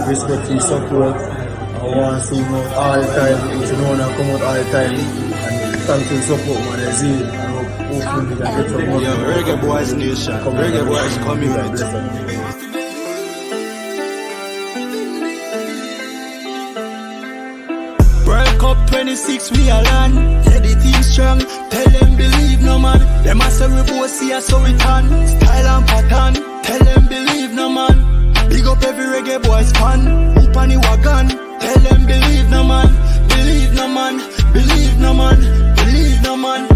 respect for support. I want to see you all the time, you know, I come out all the time. And thanks for the support, man. I see it. Hopefully we can get some more. Reggae Boys Nation. Reggae Boys community. World Cup 26 we are land. Yeah, the team strong. Tell them believe no man. Them a say we both see us so we can. Style and pattern. Tell them believe no man. Big up every Reggae Boys fan. Up on the wagon. Tell them believe no man. Believe no man. Believe no man. Believe no man.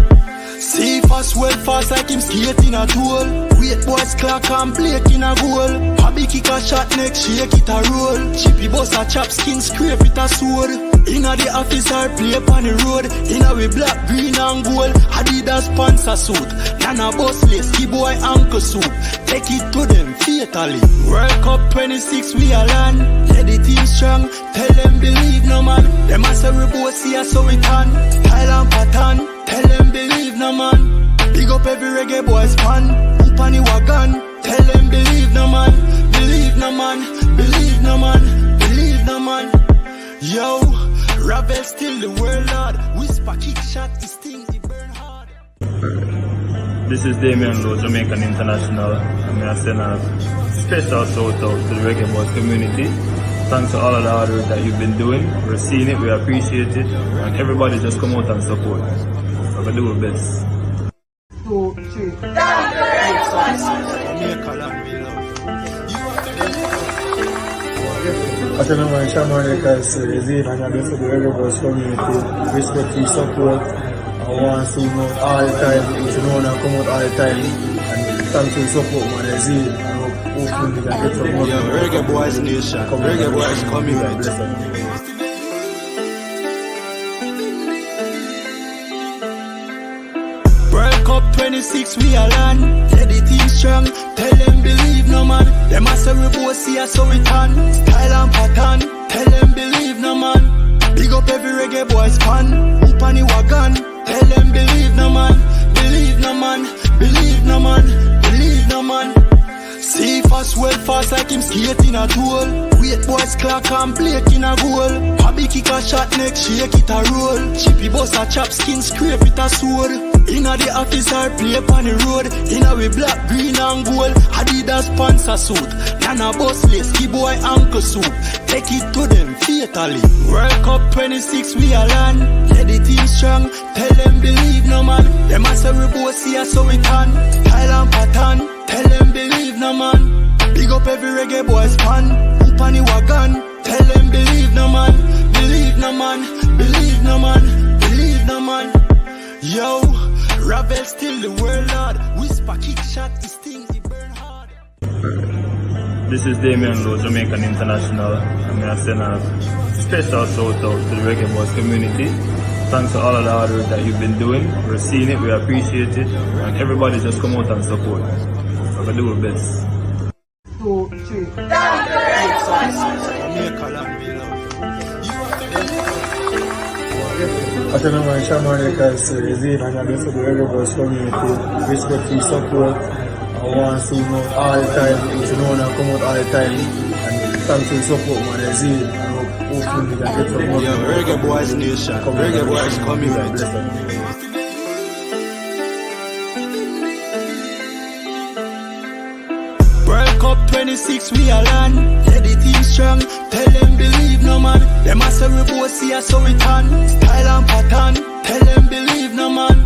See fast, well fast like him skating a tool. Wait boys clock and plate in a goal. Hobby kick a shot next, shake it a roll. Chippy boss a chop skin, scrape it a sword. Inna the office or play upon the road. Inna we black, green and gold. Adidas sponsor suit. Nana boss lace, key boy ankle soup. Take it to them fatally. World Cup 26 we a land. Yeah, the team strong. Tell them believe no man. Them a say we both see us so we can. Style and pattern. Tell them believe no man. Big up every Reggae Boys fan. Up on the wagon. Tell them believe no man. Believe no man. Believe no man. Believe no man. Yo, Ravel still the world lord. Whisper kick shot, his thing he burn hard. This is Damien Lowe, Jamaican International, and I send a special shout out to the Reggae Boys community. Thanks to all of the hard work that you've been doing. We're seeing it, we appreciate it, and everybody just come out and support. So we do our best. 2, 3. I tell them I'm Shaman because it's in and I'm for the Reggae Boys community. Respect for support. I want to see you all the time, you know, I come out all the time. And thanks for the support, man. I see it. Hopefully we can get some more. Reggae Boys Nation. Reggae Boys community. World Cup 26 we a land. Yeah, the team strong. Tell them believe no man. Them a say we both see us so we can. Style and pattern. Tell them believe no man. Big up every Reggae Boys fan. Up on the wagon. Tell them believe no man. Believe no man. Believe no man. Believe no man. See fast, well fast like him skating a tool. Wait boys clock and plate in a goal. Hobby kick a shot next, shake it a roll. Chippy boss a chop skin, scrape it a sword. Inna the office or play upon the road. Inna we black, green and gold. Adidas sponsor suit. Nana boss lace, key boy ankle soup. Take it to them fatally. World Cup 26 we a land. Yeah, the team strong. Tell them believe no man. Them a say we both see us so we can. Style and pattern. Tell them believe no man. Big up every Reggae Boys fan. Up on the wagon. Tell them believe no man. Believe no man. Believe no man. Believe no man. Yo, Ravel still the world lord. Whisper kick shot, his thing he burn hard. This is Damien Lowe, Jamaican International, and I send a special shout out to the Reggae Boys community. Thanks to all of the hard work that you've been doing. We're seeing it, we appreciate it, and everybody just come out and support. So we do our best. 2, 3. I tell them I'm Shaman because it's in and I'm for the Reggae Boys community. Respect for support. I want to see you all the time, you know, I come out all the time. And thanks for the support, man. I see it. Hopefully we can get some more. Reggae Boys Nation. Reggae Boys community. World Cup 26 we a land. Yeah, the team strong. Tell them believe no man. Them a say we both see us so we can. Style and pattern. Tell them believe no man.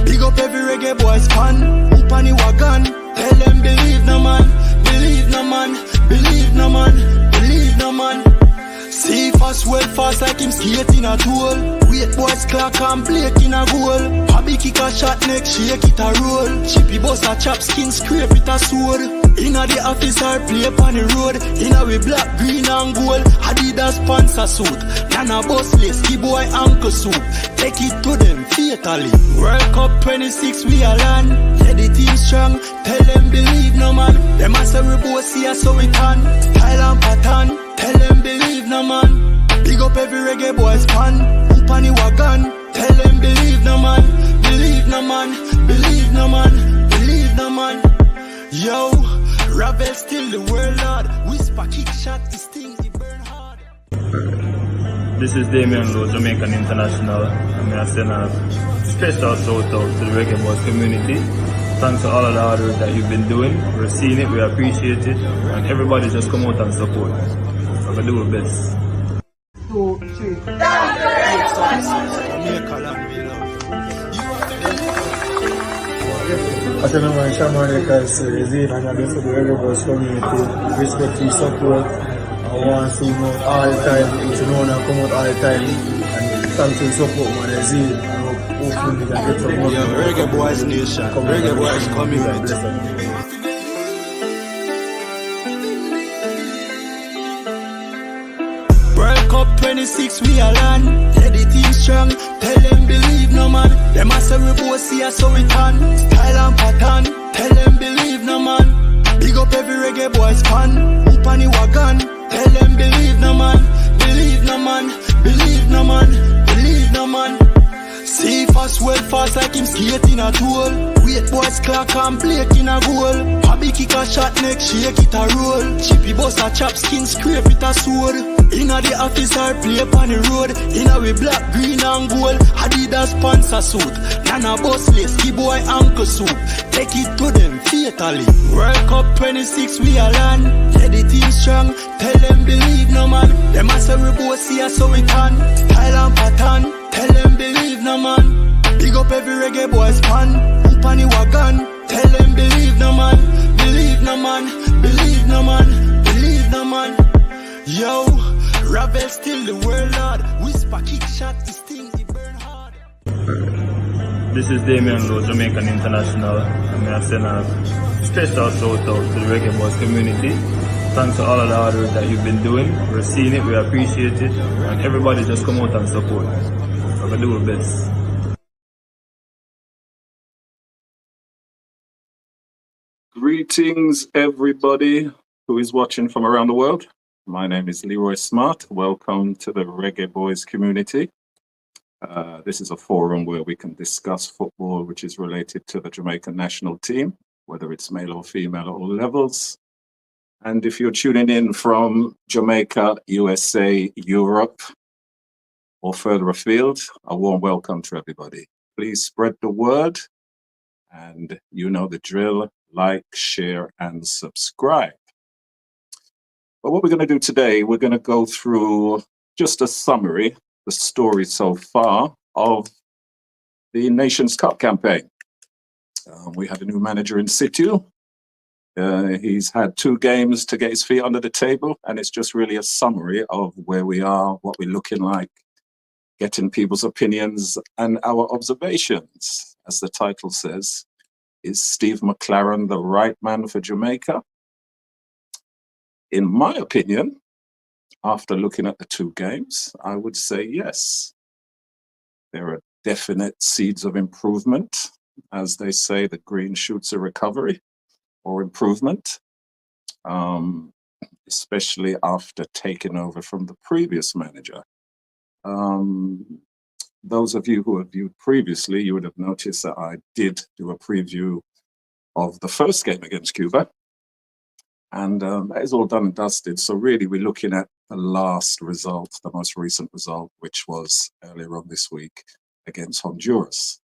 Big up every Reggae Boys fan. Up on the wagon. Tell them believe no man. Believe no man. Believe no man. Believe no man. See fast, well fast like him skating a tool. Wait boys clock and plate in a goal. Hobby kick a shot next, shake it a roll. Chippy boss a chop skin, scrape it a sword. Inna the office or play upon the road. Inna we black, green and gold. Adidas sponsor suit. Nana boss lace, key boy ankle soup. Take it to them fatally. World Cup 26 we a land. Yeah, the team strong. Tell them believe no man. Them a say we both see us so we can. Style and pattern. Tell them believe no man. Big up every Reggae Boys fan. Up on the wagon. Tell them believe no man. Believe no man. Believe no man. Believe no man. Yo, Ravel still the world lord. Whisper kick shot, his thing he burn. This is Damian Lowe, Jamaican International, and I send a special shout out to the Reggae Boys community. Thanks to all of the hard work that you've been doing. We're seeing it, we appreciate it, and everybody just come out and support. So we do our best. 2, 3. I don't know why Shaman because Zane and the rest of the Reggae Boys community respect your support. I want to know all the time, you know, and come out all the time. And thanks for the support, man. Zane, hopefully we can get some more. Reggae Boys Nation, Reggae Boys community. World Cup 26 we are land. Let the team strong. Tell them believe no man. Them a say we both see us so we turn. Style and pattern. Tell them believe no man. Big up every Reggae Boys fan. Up on the wagon. Tell them believe no man. Believe no man. Believe no man. Believe no man. See fast, well fast like him skating a tool. Wait boys clock and plate in a goal. Hobby kick a shot next, shake it a roll. Chippy bust a chop skin, scrape it a sword. Inna the office or play upon the road. Inna we black, green and gold. Adidas sponsor suit. Nana boss lace, key boy ankle soup. Take it to them fatally. World Cup 26 we a land. Let the team strong. Tell them believe no man. Them a say we both see us so we can. Style and pattern. Tell them believe no man. Big up every Reggae Boys fan. Up on the wagon. Tell them believe no man. Believe no man. Believe no man. Believe no man. Yo, Ravel still the world lord. Whisper kick shot, his thing he burn hard. This is Damian Lowe, Jamaican International, and I send a special shout out to the Reggae Boys community. Thanks to all of the hard work that you've been doing. We're seeing it, we appreciate it, and everybody just come out and support. So we do our best. Greetings, everybody who is watching from around the world. My name is Leroy Smart. Welcome to the Reggae Boys community. This is a forum where we can discuss football which is related to the Jamaican national team, whether it's male or female at all levels. And if you're tuning in from Jamaica, USA, Europe, or further afield, a warm welcome to everybody. Please spread the word, and you know the drill: like, share, and subscribe. But what we're going to do today, we're going to go through just a summary, the story so far of the Nations Cup campaign. We had a new manager in situ. He's had 2 games to get his feet under the table, and it's just really a summary of where we are, what we're looking like, getting people's opinions and our observations. As the title says, is Steve McLaren the right man for Jamaica? In my opinion, after looking at the 2 games, I would say yes. There are definite seeds of improvement. As they say, the green shoots of recovery or improvement, especially after taking over from the previous manager. Those of you who have viewed previously, you would have noticed that I did do a preview of the first game against Cuba. And that is all done and dusted. So really, we're looking at the last result, the most recent result, which was earlier on this week against Honduras.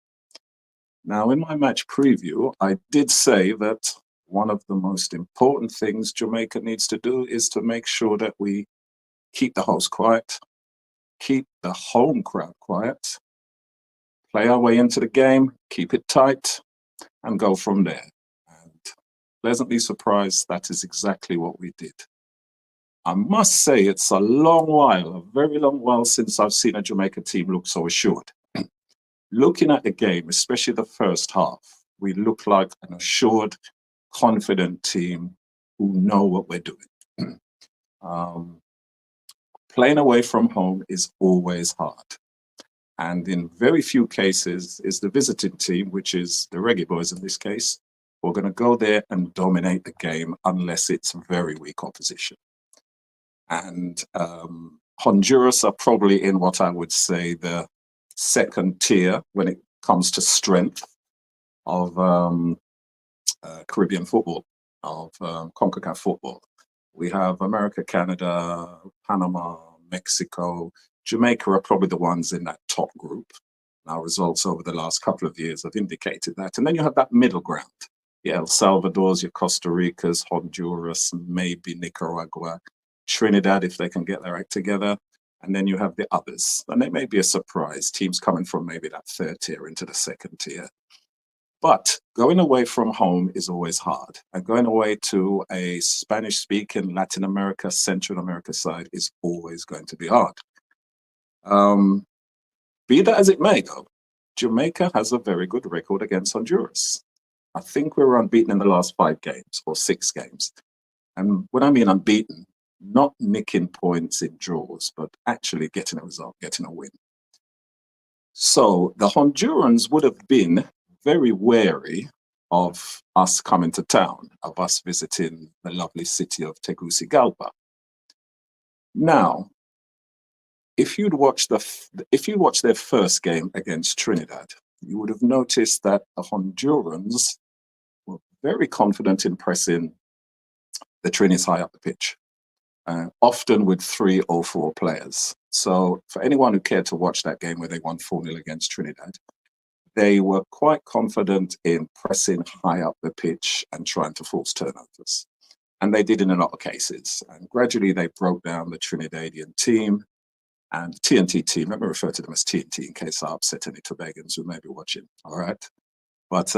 Now, in my match preview, I did say that one of the most important things Jamaica needs to do is to make sure that we keep the host quiet, keep the home crowd quiet, play our way into the game, keep it tight, and go from there. Pleasantly surprised, that is exactly what we did. I must say it's a long while, a very long while since I've seen a Jamaica team look so assured. Looking at the game, especially the first half, we look like an assured, confident team who know what we're doing. Playing away from home is always hard. And in very few cases is the visiting team, which is the Reggae Boys in this case, we're going to go there and dominate the game unless it's very weak opposition. And Honduras are probably in what I would say the second tier when it comes to strength of Caribbean football, of CONCACAF football. We have America, Canada, Panama, Mexico, Jamaica are probably the ones in that top group. Our results over the last couple of years have indicated that. And then you have that middle ground. Yeah, El Salvador's, your Costa Rica's, Honduras, maybe Nicaragua, Trinidad, if they can get their act together. And then you have the others. And they may be a surprise, teams coming from maybe that third tier into the second tier. But going away from home is always hard. And going away to a Spanish-speaking Latin America, Central America side is always going to be hard. Be that as it may, though, Jamaica has a very good record against Honduras. I think we were unbeaten in the last 5 games or 6 games. And when I mean unbeaten, not nicking points in draws, but actually getting a result, getting a win. So the Hondurans would have been very wary of us coming to town, of us visiting the lovely city of Tegucigalpa. Now, if you'd watched their first game against Trinidad, you would have noticed that the Hondurans were very confident in pressing the Trinis high up the pitch, often with 3 or 4 players. So for anyone who cared to watch that game where they won 4-0 against Trinidad, they were quite confident in pressing high up the pitch and trying to force turnovers. And they did in a lot of cases. And gradually they broke down the Trinidadian team and TNT team. Let me refer to them as TNT in case I upset any Tobagans who may be watching. All right. But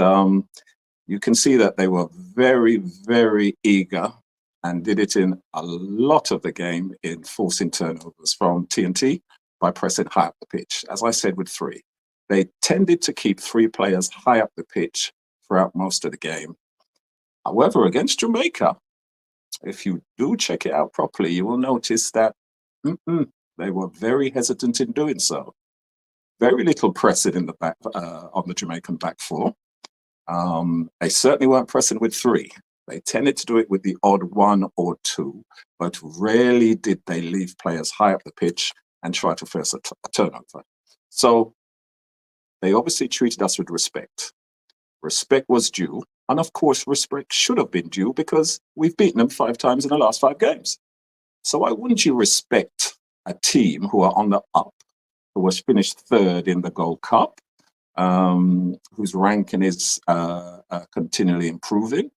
you can see that they were very, very eager and did it in a lot of the game in forcing turnovers from TNT by pressing high up the pitch. As I said, with 3. They tended to keep 3 players high up the pitch throughout most of the game. However, against Jamaica, if you do check it out properly, you will notice that they were very hesitant in doing so. Very little pressing in the back on the Jamaican back 4. They certainly weren't pressing with 3. They tended to do it with the odd 1 or 2, but rarely did they leave players high up the pitch and try to force a turnover. So they obviously treated us with respect. Respect was due. And of course, respect should have been due because we've beaten them 5 times in the last 5 games. So why wouldn't you respect a team who are on the up, who was finished 3rd in the Gold Cup, whose ranking is continually improving,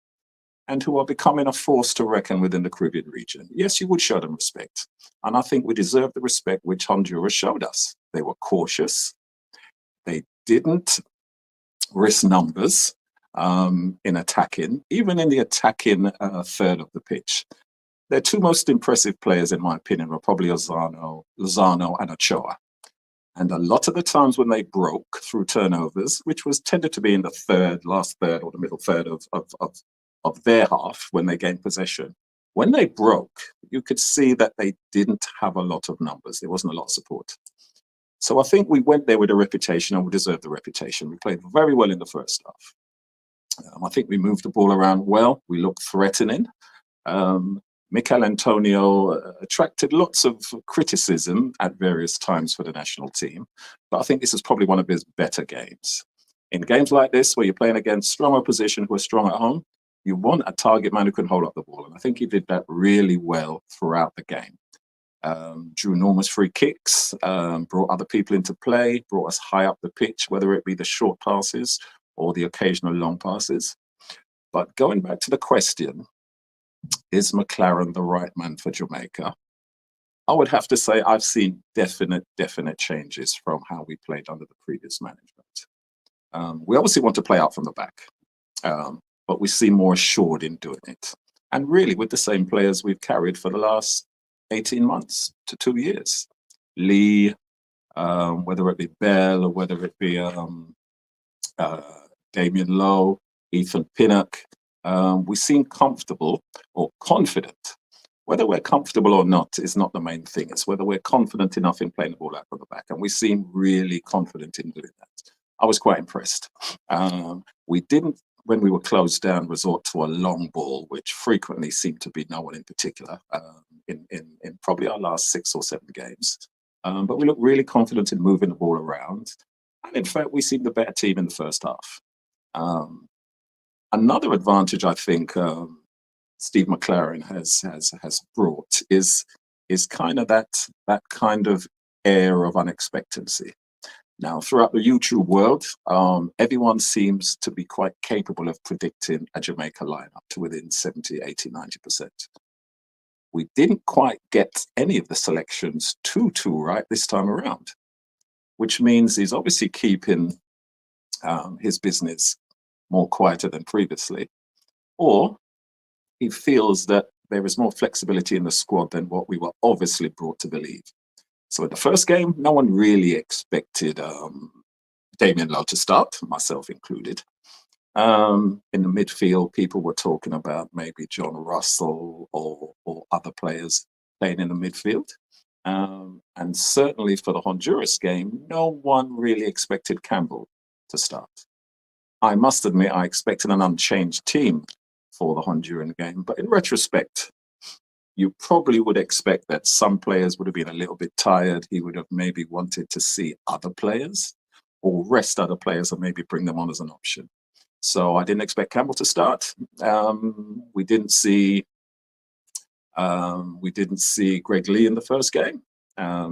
and who are becoming a force to reckon within the Caribbean region? Yes, you would show them respect. And I think we deserve the respect which Honduras showed us. They were cautious. They didn't risk numbers in attacking, even in the attacking third of the pitch. Their 2 most impressive players, in my opinion, were probably Lozano and Ochoa. And a lot of the times when they broke through turnovers, which was tended to be in the last third or the middle third of their half when they gained possession, when they broke, you could see that they didn't have a lot of numbers. There wasn't a lot of support. So I think we went there with a reputation and we deserved the reputation. We played very well in the first half. I think we moved the ball around well. We looked threatening. Mikel Antonio attracted lots of criticism at various times for the national team, but I think this is probably one of his better games. In games like this, where you're playing against strong opposition who are strong at home, you want a target man who can hold up the ball, and I think he did that really well throughout the game. Drew enormous free kicks, brought other people into play, brought us high up the pitch, whether it be the short passes or the occasional long passes. But going back to the question, is McCLAREN the right man for Jamaica? I would have to say I've seen definite changes from how we played under the previous management. We obviously want to play out from the back, but we seem more assured in doing it. And really with the same players we've carried for the last 18 months to 2 years. Lee, whether it be Bell or whether it be Damien Lowe, Ethan Pinnock, we seem comfortable or confident. Whether we're comfortable or not is not the main thing. It's whether we're confident enough in playing the ball out from the back. And we seem really confident in doing that. I was quite impressed. We didn't, when we were closed down, resort to a long ball, which frequently seemed to be no one in particular in probably our last 6 or 7 games. But we looked really confident in moving the ball around. And in fact, we seemed the better team in the first half. Another advantage I think Steve McLaren has brought is kind of that kind of air of unexpectancy. Now, throughout the YouTube world, everyone seems to be quite capable of predicting a Jamaica lineup to within 70, 80, 90%. We didn't quite get any of the selections too right this time around, which means he's obviously keeping his business more quieter than previously, or he feels that there is more flexibility in the squad than what we were obviously brought to believe. So in the first game, no one really expected Damien Lowe to start, myself included. In the midfield, people were talking about maybe John Russell or other players playing in the midfield. And certainly for the Honduras game, no one really expected Campbell to start. I must admit, I expected an unchanged team for the Honduran game, but in retrospect, you probably would expect that some players would have been a little bit tired. He would have maybe wanted to see other players or rest other players and maybe bring them on as an option. So I didn't expect Campbell to start. We didn't see Greg Lee in the first game.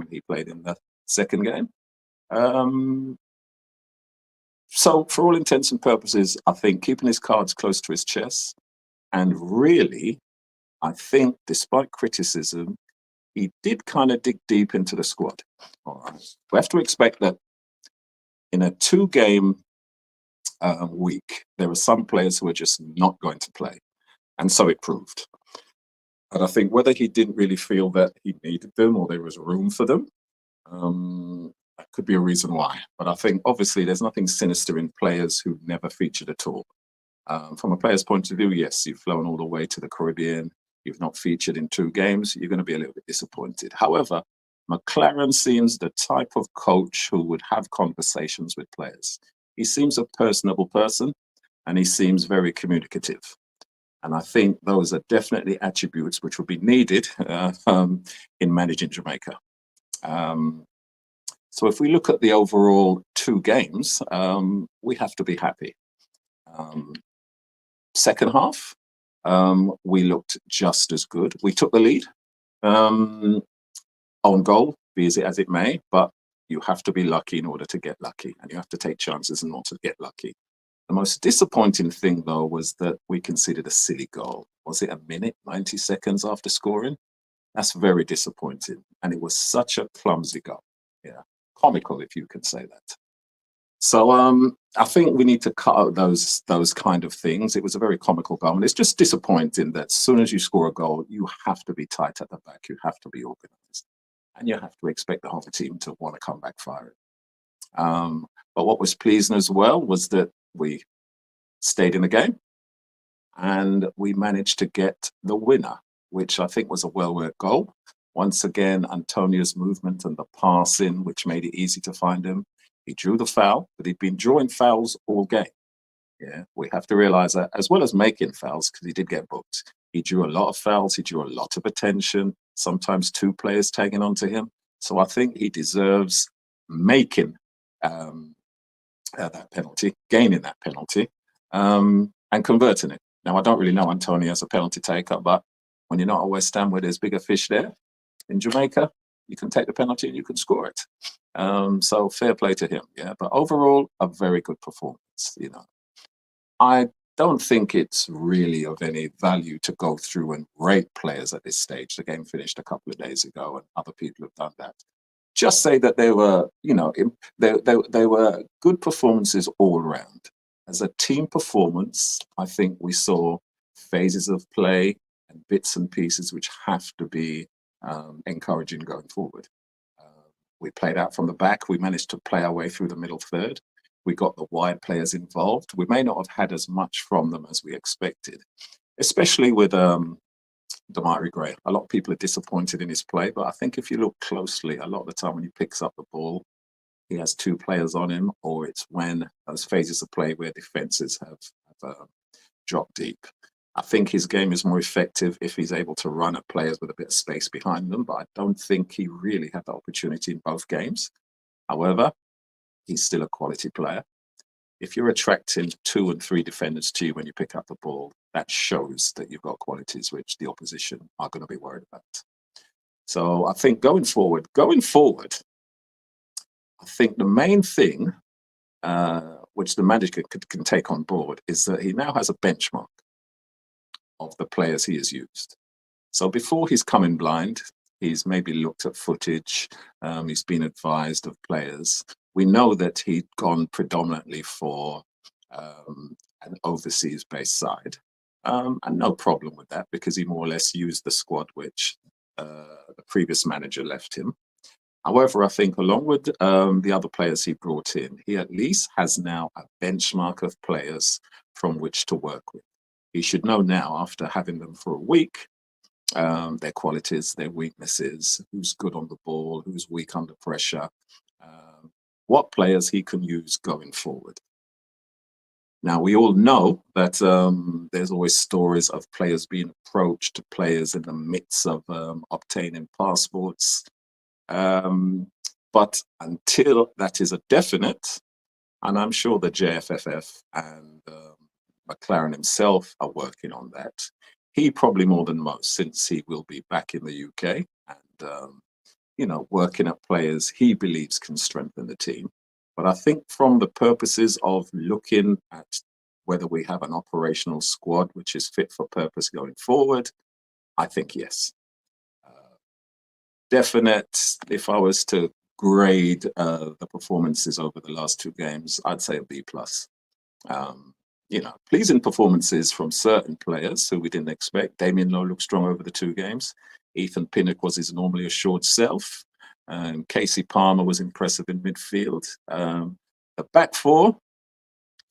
He played in the second game. So for all intents and purposes, I think keeping his cards close to his chest, and really, I think despite criticism, he did kind of dig deep into the squad. All right. We have to expect that in a 2-game week, there are some players who are just not going to play. And so it proved. And I think whether he didn't really feel that he needed them or there was room for them, that could be a reason why. But I think obviously there's nothing sinister in players who never featured at all. From a player's point of view, yes, you've flown all the way to the Caribbean, you've not featured in 2 games, you're going to be a little bit disappointed. However, McCLAREN seems the type of coach who would have conversations with players. He seems a personable person and he seems very communicative. And I think those are definitely attributes which will be needed in managing Jamaica. So if we look at the overall 2 games, we have to be happy. Second half, we looked just as good. We took the lead on goal, be it as it may, but you have to be lucky in order to get lucky, and you have to take chances in order to get lucky. The most disappointing thing, though, was that we conceded a silly goal. Was it a minute, 90 seconds after scoring? That's very disappointing, and it was such a clumsy goal. Yeah, comical, if you can say that. So I think we need to cut out those kind of things. It was a very comical goal, and it's just disappointing that as soon as you score a goal, you have to be tight at the back, you have to be organised, and you have to expect the whole team to want to come back firing. But what was pleasing as well was that we stayed in the game, and we managed to get the winner, which I think was a well-worked goal. Once again, Antonio's movement and the passing, which made it easy to find him. He drew the foul, but he'd been drawing fouls all game. Yeah, we have to realize that, as well as making fouls, because he did get booked. He drew a lot of fouls, he drew a lot of attention, sometimes 2 players tagging onto him. So I think he deserves making that penalty, gaining that penalty, and converting it. Now, I don't really know Antonio as a penalty taker, but when you're not at West Ham where there's bigger fish there, in Jamaica, you can take the penalty and you can score it. So fair play to him, yeah. But overall, a very good performance, you know. I don't think it's really of any value to go through and rate players at this stage. The game finished a couple of days ago and other people have done that. Just say that they were, you know, they were good performances all around. As a team performance, I think we saw phases of play and bits and pieces which have to be encouraging going forward. We played out from the back. We managed to play our way through the middle third. We got the wide players involved. We may not have had as much from them as we expected, especially with REGGAE. A lot of people are disappointed in his play, but I think if you look closely, a lot of the time when he picks up the ball, he has 2 players on him, or it's when those phases of play where defenses have dropped deep. I think his game is more effective if he's able to run at players with a bit of space behind them, but I don't think he really had the opportunity in both games. However, he's still a quality player. If you're attracting 2 and 3 defenders to you when you pick up the ball, that shows that you've got qualities which the opposition are going to be worried about. So I think going forward, I think the main thing which the manager can take on board is that he now has a benchmark of the players he has used. So before he's come in blind, he's maybe looked at footage, he's been advised of players. We know that he'd gone predominantly for an overseas-based side, and no problem with that because he more or less used the squad which the previous manager left him. However, I think along with the other players he brought in, he at least has now a benchmark of players from which to work with. He should know now, after having them for a week, their qualities, their weaknesses, who's good on the ball, who's weak under pressure, what players he can use going forward. Now, we all know that there's always stories of players being approached, players in the midst of obtaining passports. But until that is a definite, and I'm sure the JFFF and McCLAREN himself are working on that, he probably more than most, since he will be back in the UK and, you know, working at players he believes can strengthen the team. But I think from the purposes of looking at whether we have an operational squad which is fit for purpose going forward, I think yes. Definite, if I was to grade the performances over the last two games, I'd say a B+. You know, pleasing performances from certain players who we didn't expect. Damien Lowe looked strong over the two games. Ethan Pinnock was his normally assured self. Casey Palmer was impressive in midfield. The back four,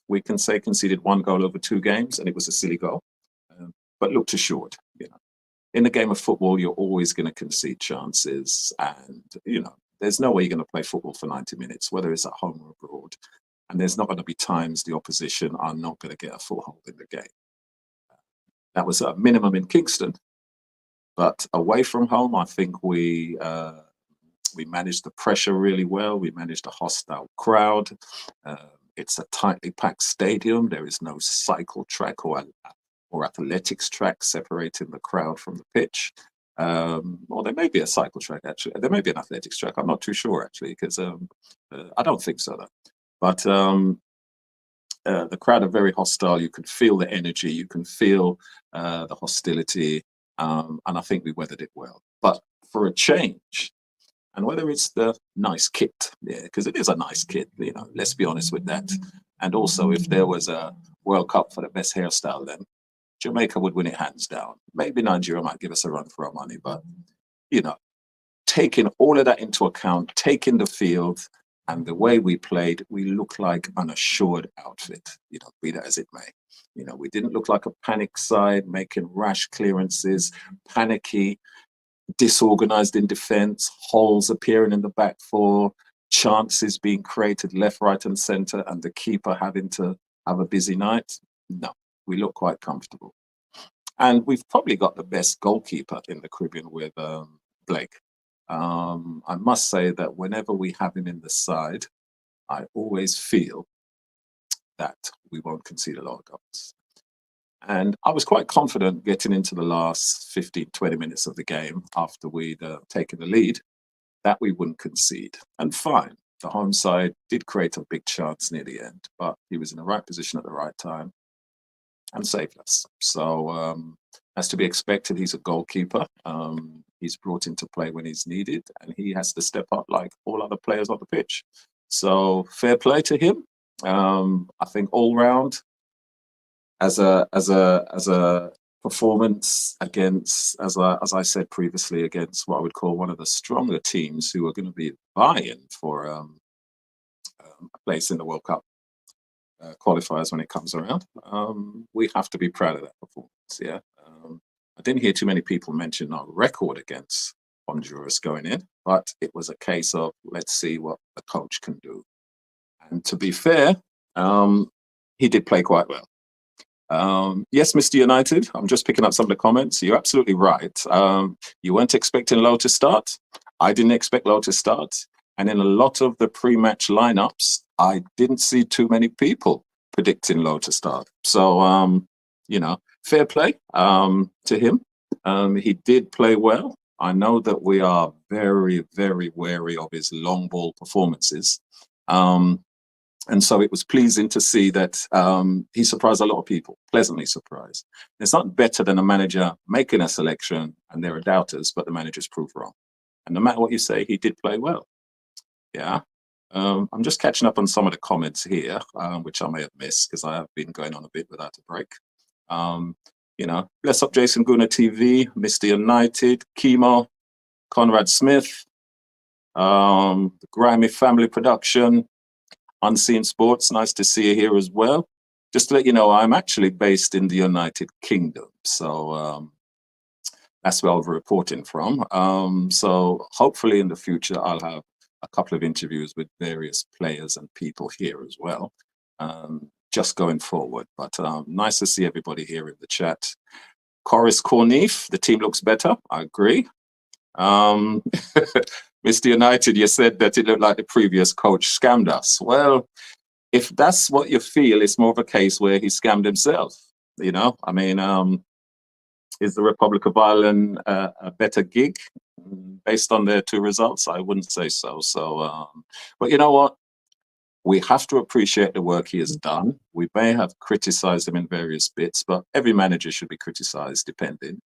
we can say, conceded one goal over two games, and it was a silly goal, but looked assured. You know, in the game of football, you're always going to concede chances, and you know, there's no way you're going to play football for 90 minutes, whether it's at home or abroad. And there's not going to be times the opposition are not going to get a foothold in the game. That was a minimum in Kingston, but away from home, I think we managed the pressure really well. We managed a hostile crowd. It's a tightly packed stadium. There is no cycle track or athletics track separating the crowd from the pitch. Or there may be a cycle track, actually. There may be an athletics track. I'm not too sure, actually, because I don't think so, though. But the crowd are very hostile. You can feel the energy. You can feel the hostility. And I think we weathered it well. But for a change, and whether it's the nice kit, yeah, because it is a nice kit, you know, let's be honest with that. And also, if there was a World Cup for the best hairstyle, then Jamaica would win it hands down. Maybe Nigeria might give us a run for our money, but, you know, taking all of that into account, taking the field and the way we played, we look like an assured outfit, you know, be that as it may. You know, we didn't look like a panic side, making rash clearances, panicky, disorganized in defense, holes appearing in the back four, chances being created left, right, and center, and the keeper having to have a busy night. No, we look quite comfortable. And we've probably got the best goalkeeper in the Caribbean with Blake. I must say that whenever we have him in the side, I always feel that we won't concede a lot of goals. And I was quite confident getting into the last 15, 20 minutes of the game after we'd taken the lead that we wouldn't concede. And fine, the home side did create a big chance near the end, but he was in the right position at the right time and saved us. So as to be expected, he's a goalkeeper. He's brought into play when he's needed, and he has to step up like all other players on the pitch. So fair play to him. I think all round, as a performance against, as I said previously, against what I would call one of the stronger teams who are going to be vying for a place in the World Cup qualifiers when it comes around. We have to be proud of that performance. Yeah, I didn't hear too many people mention our record against Honduras going in, but it was a case of let's see what the coach can do. And to be fair, he did play quite well. Yes, Mr. United, I'm just picking up some of the comments. You're absolutely right. You weren't expecting Lowe to start. I didn't expect Lowe to start. And in a lot of the pre-match lineups, I didn't see too many people predicting Lowe to start. So, you know, fair play to him. He did play well. I know that we are very, very wary of his long ball performances. And so it was pleasing to see that he surprised a lot of people, pleasantly surprised. It's not better than a manager making a selection and there are doubters, but the manager's proved wrong. And no matter what you say, he did play well. Yeah. I'm just catching up on some of the comments here, which I may have missed because I have been going on a bit without a break. You know, bless up Jason Guna TV, Mr. United, Chemo, Conrad Smith, the Grimy Family Production, Unseen Sports, nice to see you here as well. Just to let you know, I'm actually based in the United Kingdom. So that's where I'll be reporting from. So hopefully in the future, I'll have a couple of interviews with various players and people here as well, just going forward. But nice to see everybody here in the chat. Corris Corneef, the team looks better. I agree. Mr. United, you said that it looked like the previous coach scammed us. Well, if that's what you feel, it's more of a case where he scammed himself. You know, I mean, is the Republic of Ireland a better gig based on their two results? I wouldn't say so. So, but you know what? We have to appreciate the work he has done. We may have criticized him in various bits, but every manager should be criticized depending.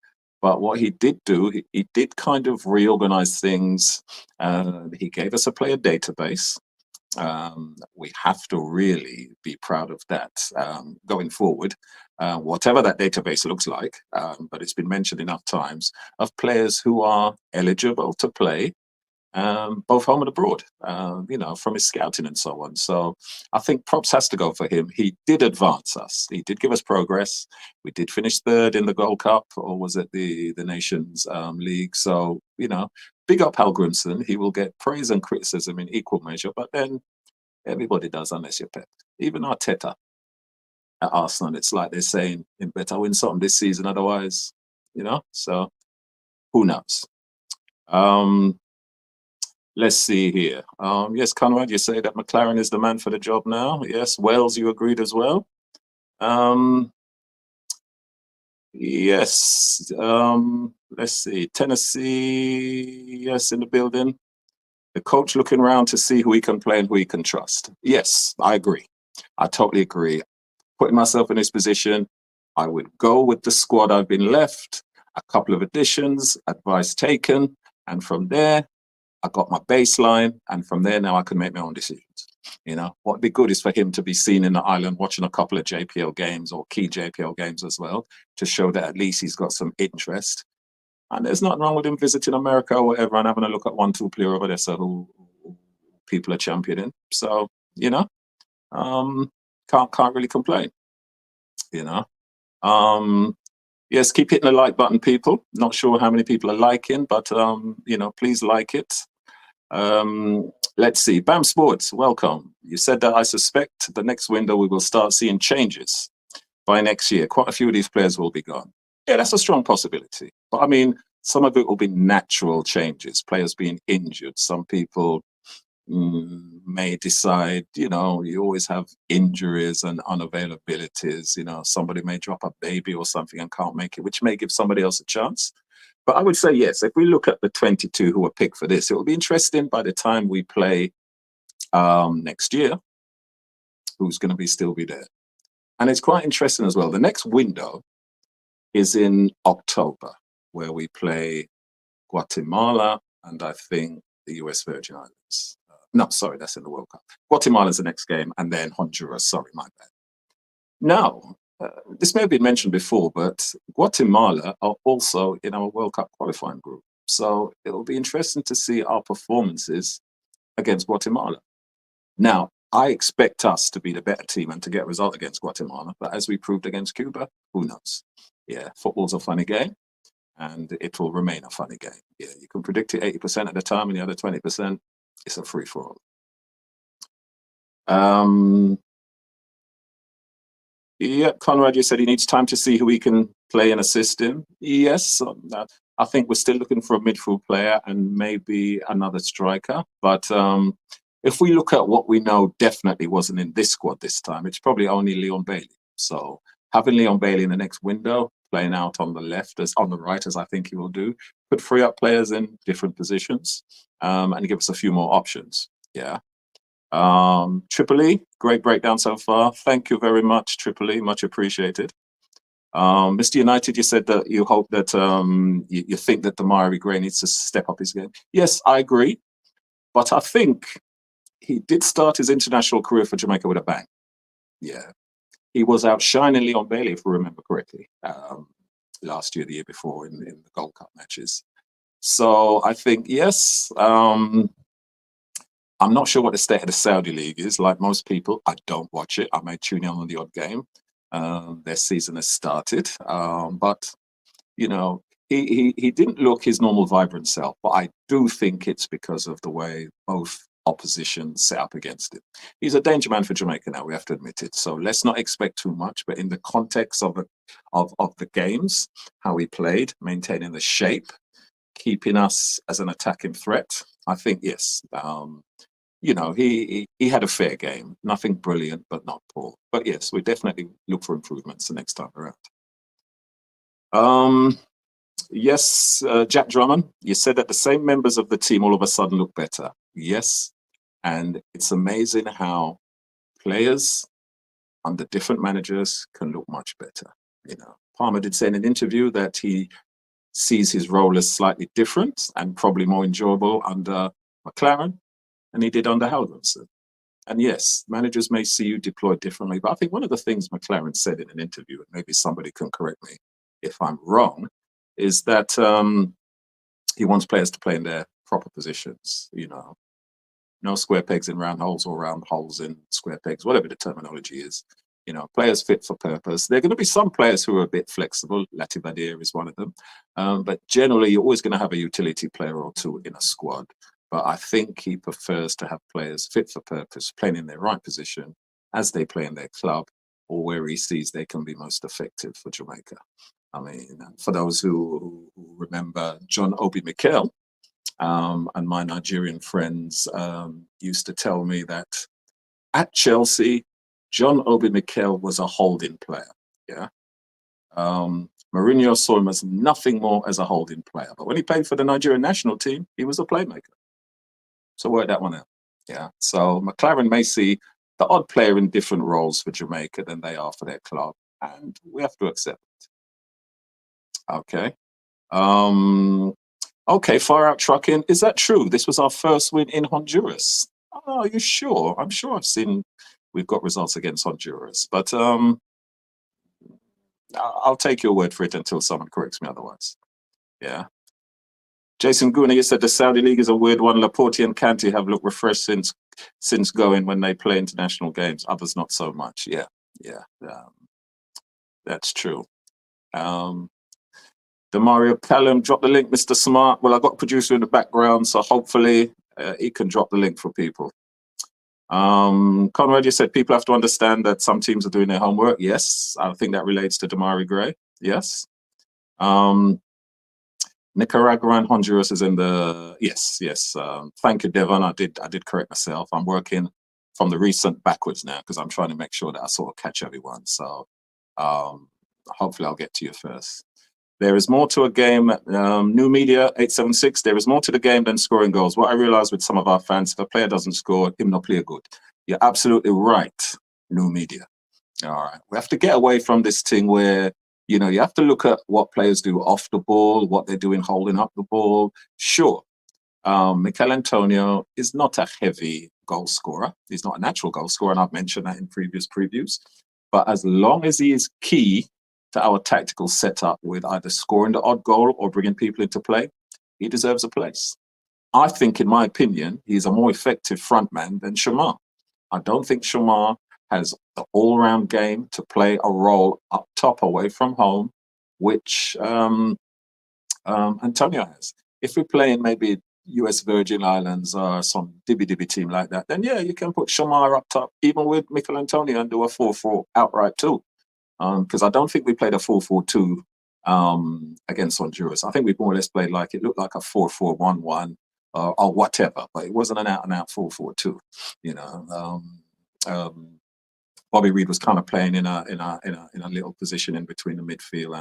But what he did do, he did kind of reorganize things. He gave us a player database. We have to really be proud of that going forward, whatever that database looks like. But it's been mentioned enough times of players who are eligible to play both home and abroad, you know, from his scouting and so on. So I think props has to go for him. He did advance us. He did give us progress. We did finish third in the Gold Cup, or was it the Nations League? So, you know, big up Hal Grimson. He will get praise and criticism in equal measure, but then everybody does unless you're Pep. Even Arteta at Arsenal, it's like they're saying, you better win something this season, otherwise, you know, so who knows? Let's see here. Yes, Conrad, you say that McCLAREN is the man for the job now. Yes, Wales, you agreed as well. Yes, let's see. Tennessee, yes, in the building. The coach looking around to see who he can play and who he can trust. Yes, I agree. I totally agree. Putting myself in his position, I would go with the squad I've been left, a couple of additions, advice taken, and from there, I got my baseline, and from there now I can make my own decisions. You know, what'd be good is for him to be seen in the island watching a couple of JPL games or key JPL games as well, to show that at least he's got some interest. And there's nothing wrong with him visiting America or whatever and having a look at 1-2 player over there, so who people are championing. So, you know, can't really complain. You know. Yes, keep hitting the like button, people. Not sure how many people are liking, but you know, please like it. Let's see. Bam Sports, welcome. You said that I suspect the next window we will start seeing changes by next year. Quite a few of these players will be gone. Yeah, that's a strong possibility. But I mean, some of it will be natural changes, players being injured. Some people may decide, you know, you always have injuries and unavailabilities. You know, somebody may drop a baby or something and can't make it, which may give somebody else a chance. But I would say, yes, if we look at the 22 who are picked for this, it will be interesting by the time we play next year, who's going to still be there. And it's quite interesting as well. The next window is in October, where we play Guatemala and I think the US Virgin Islands. No, sorry, that's in the World Cup. Guatemala's the next game, and then Honduras. Sorry, my bad. Now, this may have been mentioned before, but Guatemala are also in our World Cup qualifying group. So it'll be interesting to see our performances against Guatemala. Now, I expect us to be the better team and to get a result against Guatemala, but as we proved against Cuba, who knows? Yeah, football's a funny game, and it will remain a funny game. Yeah, you can predict it 80% of the time, and the other 20%, it's a free-for-all. Yeah, Conrad, you said he needs time to see who he can play and assist him. Yes, I think we're still looking for a midfield player and maybe another striker. But if we look at what we know definitely wasn't in this squad this time, it's probably only Leon Bailey. So having Leon Bailey in the next window, playing out on the left as on the right, as I think he will do, could free up players in different positions and give us a few more options. Yeah. Tripoli, great breakdown so far. Thank you very much, Tripoli. Much appreciated. Mr. United, you said that you hope that you think that Demarai Gray needs to step up his game. Yes, I agree. But I think he did start his international career for Jamaica with a bang. Yeah. He was outshining Leon Bailey, if we remember correctly, last year, the year before in the Gold Cup matches. So I think, yes, I'm not sure what the state of the Saudi League is. Like most people, I don't watch it. I may tune in on the odd game. Their season has started. But, you know, he didn't look his normal vibrant self. But I do think it's because of the way both opposition set up against it. He's a danger man for Jamaica now, we have to admit it. So let's not expect too much. But in the context of the games, how he played, maintaining the shape, keeping us as an attacking threat, I think, yes, you know, he had a fair game. Nothing brilliant, but not poor. But yes, we definitely look for improvements the next time around. Yes, Jack Drummond, you said that the same members of the team all of a sudden look better. Yes, and it's amazing how players under different managers can look much better. You know, Palmer did say in an interview that he sees his role as slightly different and probably more enjoyable under McCLAREN than he did under Halverson. And yes, managers may see you deployed differently, but I think one of the things McCLAREN said in an interview, and maybe somebody can correct me if I'm wrong, is that he wants players to play in their proper positions, you know, no square pegs in round holes or round holes in square pegs, whatever the terminology is. You know, players fit for purpose. There are going to be some players who are a bit flexible. Latibadir is one of them. But generally, you're always going to have a utility player or two in a squad. But I think he prefers to have players fit for purpose, playing in their right position as they play in their club or where he sees they can be most effective for Jamaica. I mean, for those who remember John Obi Mikel, and my Nigerian friends used to tell me that at Chelsea, John Obi Mikel was a holding player. Yeah. Mourinho saw him as nothing more as a holding player. But when he played for the Nigerian national team, he was a playmaker. So work that one out. Yeah. So McCLAREN may see the odd player in different roles for Jamaica than they are for their club. And we have to accept it. Okay. Okay, far out trucking. Is that true? This was our first win in Honduras. Oh, are you sure? I'm sure we've got results against Honduras, but I'll take your word for it until someone corrects me otherwise. Yeah. Jason Guna, you said the Saudi League is a weird one. Laporte and Kanté have looked refreshed since going when they play international games. Others not so much. Yeah, yeah, that's true. Demario Callum, drop the link, Mr. Smart. Well, I've got a producer in the background, so hopefully he can drop the link for people. Conrad, you said people have to understand that some teams are doing their homework. Yes, I think that relates to Demarai Gray. Yes. Nicaragua and Honduras is in the yes. Thank you, Devon. I did correct myself. I'm working from the recent backwards now because I'm trying to make sure that I sort of catch everyone. So hopefully I'll get to you first. There is more to a game. New Media 876. There is more to the game than scoring goals. What I realize with some of our fans, if a player doesn't score, him not play good. You're absolutely right. New Media. All right. We have to get away from this thing where, you know, you have to look at what players do off the ball, what they're doing holding up the ball. Sure. Mikel Antonio is not a heavy goal scorer. He's not a natural goal scorer, and I've mentioned that in previous previews. But as long as he is key to our tactical setup with either scoring the odd goal or bringing people into play, he deserves a place. I think, in my opinion, he's a more effective frontman than Shamar. I don't think Shamar has the all-round game to play a role up top away from home, which Antonio has. If we're playing maybe US Virgin Islands or some dibby team like that, then yeah, you can put Shamar up top, even with Mikel Antonio, and do a 4-4 outright too. Because I don't think we played a 4-4-2 against Honduras. I think we more or less played like, it looked like a 4-4-1-1 or whatever, but it wasn't an out-and-out 4-4-2. You know, Bobby Reid was kind of playing in a little position in between the midfield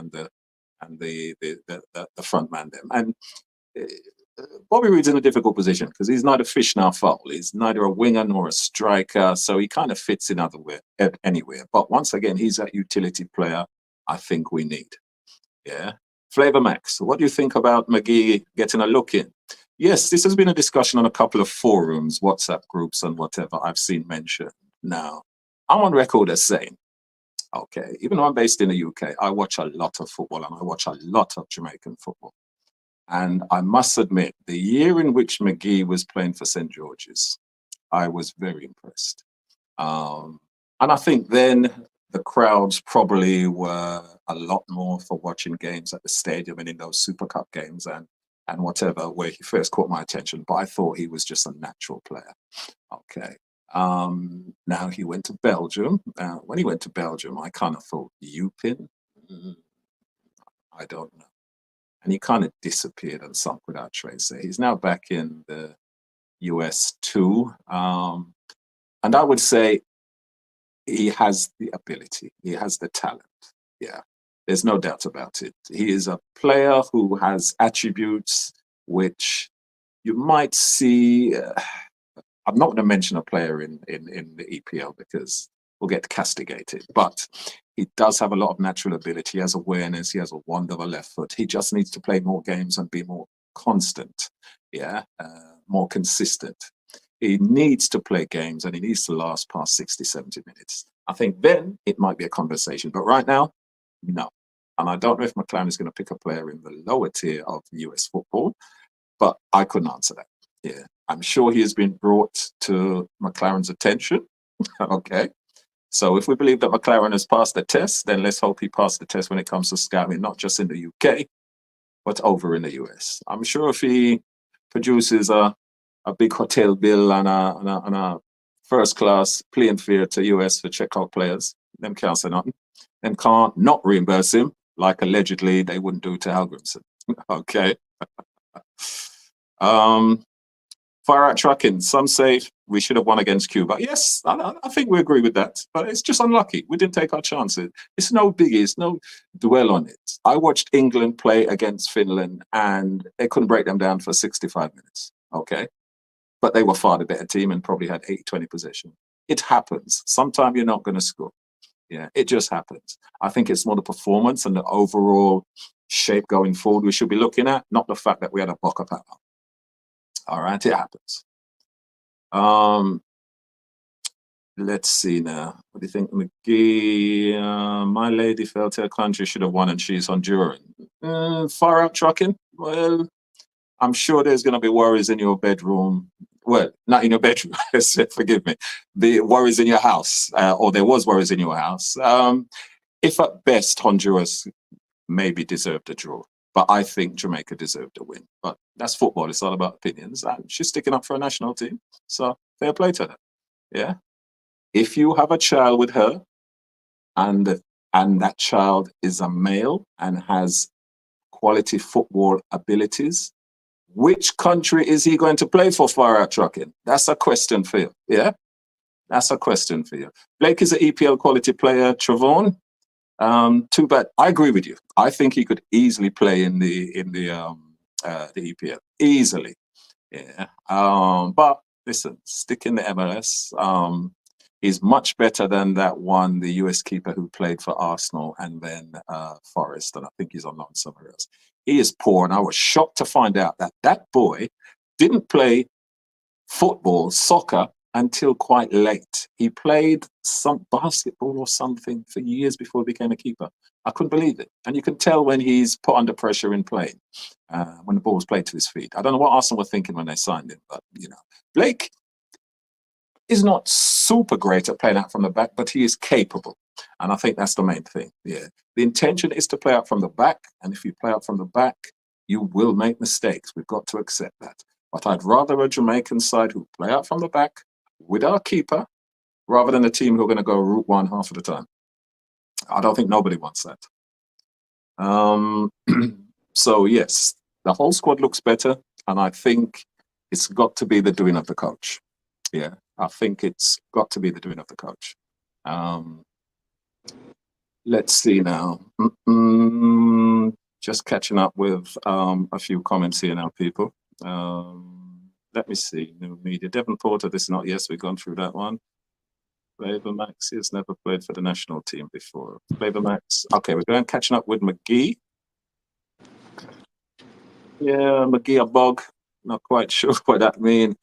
and the front man them. And Bobby Reid's in a difficult position because he's neither fish nor fowl. He's neither a winger nor a striker, so he kind of fits in anywhere. But once again, he's that utility player I think we need. Yeah. Flavor Max, what do you think about Magee getting a look in? Yes, this has been a discussion on a couple of forums, WhatsApp groups and whatever I've seen mentioned. Now, I'm on record as saying, okay, even though I'm based in the UK, I watch a lot of football and I watch a lot of Jamaican football. And I must admit, the year in which Magee was playing for St. George's, I was very impressed. And I think then the crowds probably were a lot more for watching games at the stadium and in those Super Cup games and whatever, where he first caught my attention. But I thought he was just a natural player. Okay. Now he went to Belgium. When he went to Belgium, I kind of thought, Upin? I don't know. And he kind of disappeared and sunk without trace. So he's now back in the US too. And I would say he has the ability. He has the talent. Yeah, there's no doubt about it. He is a player who has attributes which you might see. I'm not going to mention a player in the EPL because we'll get castigated. But he does have a lot of natural ability. He has awareness. He has a wonder of a left foot. He just needs to play more games and be more constant. Yeah, more consistent. He needs to play games and he needs to last past 60, 70 minutes. I think then it might be a conversation. But right now, no. And I don't know if McCLAREN is going to pick a player in the lower tier of US football, but I couldn't answer that. Yeah, I'm sure he has been brought to McClaren's attention. Okay. So if we believe that McCLAREN has passed the test, then let's hope he passed the test when it comes to scouting, not just in the UK, but over in the US. I'm sure if he produces a big hotel bill and a first-class plane fare to US for checkout players, them can't say nothing. Them can't not reimburse him, like allegedly they wouldn't do to Halgrimson. Okay. Far out trucking. Some say we should have won against Cuba. Yes, I think we agree with that. But it's just unlucky. We didn't take our chances. It's no biggie. It's no dwell on it. I watched England play against Finland and they couldn't break them down for 65 minutes. Okay. But they were far the better team and probably had 80-20 possession. It happens. Sometimes you're not going to score. Yeah, it just happens. I think it's more the performance and the overall shape going forward we should be looking at, not the fact that we had a buck up at them. All right, it happens. Let's see now. What do you think, Magee? My lady felt her country should have won and she's Honduran. Far out trucking? Well, I'm sure there's going to be worries in your bedroom. Well, not in your bedroom, forgive me. The worries in your house, or there was worries in your house. If at best Honduras maybe deserved a draw. But I think Jamaica deserved a win. But that's football. It's all about opinions. And she's sticking up for a national team. So fair play to her. Yeah. If you have a child with her and that child is a male and has quality football abilities, which country is he going to play for far out trucking? That's a question for you. Yeah. That's a question for you. Blake is an EPL quality player. Travon, too bad. I agree with you. I think he could easily play in the EPL. Easily. Yeah. But listen, stick in the MLS. He's much better than that one, the US keeper who played for Arsenal and then Forest, and I think he's on loan somewhere else. He is poor, and I was shocked to find out that boy didn't play football, soccer, until quite late. He played some basketball or something for years before he became a keeper. I couldn't believe it. And you can tell when he's put under pressure in playing, when the ball was played to his feet. I don't know what Arsenal were thinking when they signed him, but, you know. Blake is not super great at playing out from the back, but he is capable. And I think that's the main thing. Yeah. The intention is to play out from the back. And if you play out from the back, you will make mistakes. We've got to accept that. But I'd rather a Jamaican side who play out from the back with our keeper rather than a team who are going to go route one half of the time. I don't think nobody wants that. So, yes, the whole squad looks better. And I think it's got to be the doing of the coach. Yeah, I think it's got to be the doing of the coach. Let's see now. Just catching up with a few comments here now, people. Let me see. New media. Devon Porter, this is not yes, we've gone through that one. Flavor Max has never played for the national team before. Flavor Max. Okay, we're going catching up with McGee. Yeah, McGee a bug. Not quite sure what that means.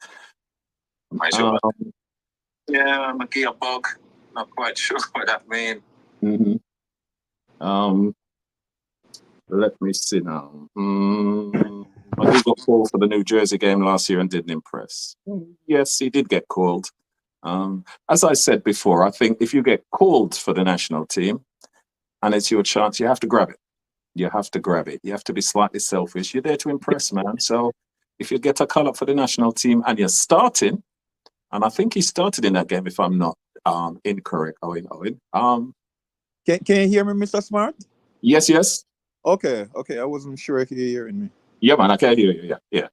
Yeah, McGee a bug. Not quite sure what that means. Let me see now. McGee got called for the New Jersey game last year and didn't impress. Yes, he did get called. As I said before, I think if you get called for the national team and it's your chance, you have to grab it. You have to grab it. You have to be slightly selfish. You're there to impress, man. So if you get a call up for the national team and you're starting, and I think he started in that game, if I'm not incorrect, Owen. Can you hear me, Mr. Smart? Yes, yes. Okay. I wasn't sure if you're hearing me. Yeah, man, I can hear you. Yeah.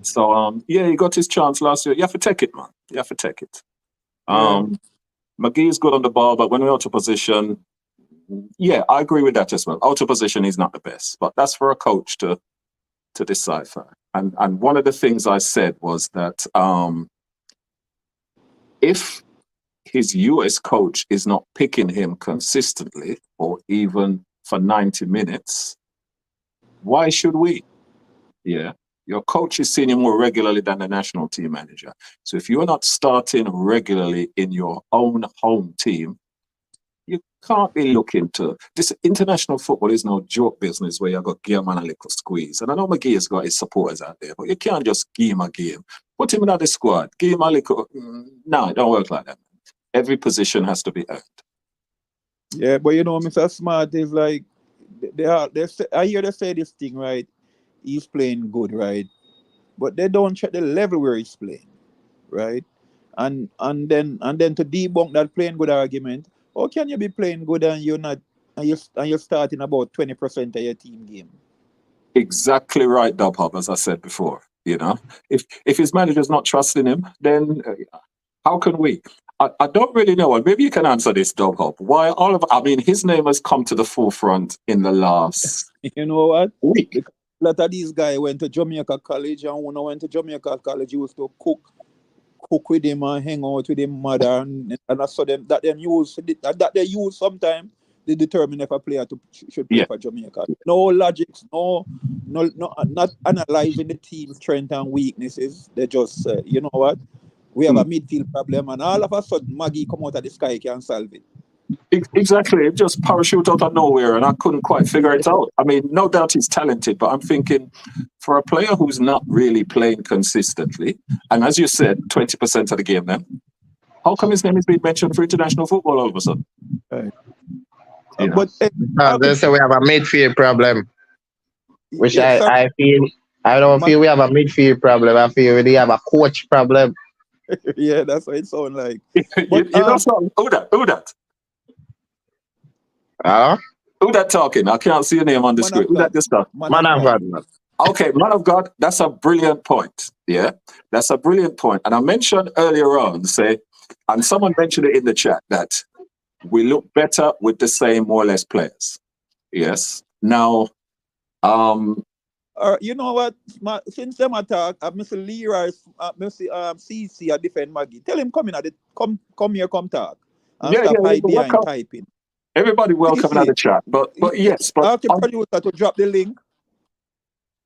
So, yeah, he got his chance last year. You have to take it, man. You have to take it. McGee is good on the ball, but when we're out of position, yeah, I agree with that as well. Out of position, he's not the best, but that's for a coach to decipher. And one of the things I said was that if his US coach is not picking him consistently or even for 90 minutes, why should we? Yeah. Your coach is seeing you more regularly than the national team manager. So if you're not starting regularly in your own home team, you can't be looking to... This international football is no joke business where you've got give man a little squeeze. And I know McGee has got his supporters out there, but you can't just give him a game. Put him in the squad. Give him a little... No, it don't work like that. Every position has to be earned. Yeah, but you know, Mr. Smart is like... I hear they say this thing, right? He's playing good, right? But they don't check the level where he's playing, right? And then to debunk that playing good argument, how can you be playing good and you're not, and you're starting about 20% of your team game? Exactly right, Dub Hub, as I said before. You know, if his manager's not trusting him, then how can we? I don't really know, and maybe you can answer this, Dub Hub. Why his name has come to the forefront in the last You know what? week. Because a lot of these guys went to Jamaica College, and when I went to Jamaica College, he used to cook with him and hang out with him mother, and I saw them that they use sometimes they determine if a player should play for Jamaica. No logics, no, not analyzing the team strength and weaknesses. They just you know what? We have a midfield problem, and all of a sudden Magee come out of the sky can solve it. Exactly, it just parachute out of nowhere, and I couldn't quite figure it out. I mean, no doubt he's talented, but I'm thinking for a player who's not really playing consistently, and as you said, 20% of the game then, how come his name is being mentioned for international football all of a sudden? Right. But they say we have a midfield problem, which I feel. I don't feel we have a midfield problem. I feel we have a coach problem. Yeah, that's what it sounds like. But, you know something? Who that? Who that talking? I can't see your name on the screen. Who that just talking? Man of God. Okay, man of God, that's a brilliant point. Yeah, that's a brilliant point. And I mentioned earlier on, and someone mentioned it in the chat, that we look better with the same more or less players. Yes. Now, you know what? Since them attack, Mr. Leroy, Mr. CC, I defend Magee. Tell him come here, come talk. And stop hide behind typing. Everybody welcome in the chat, but yes. But ask the producer to drop the link.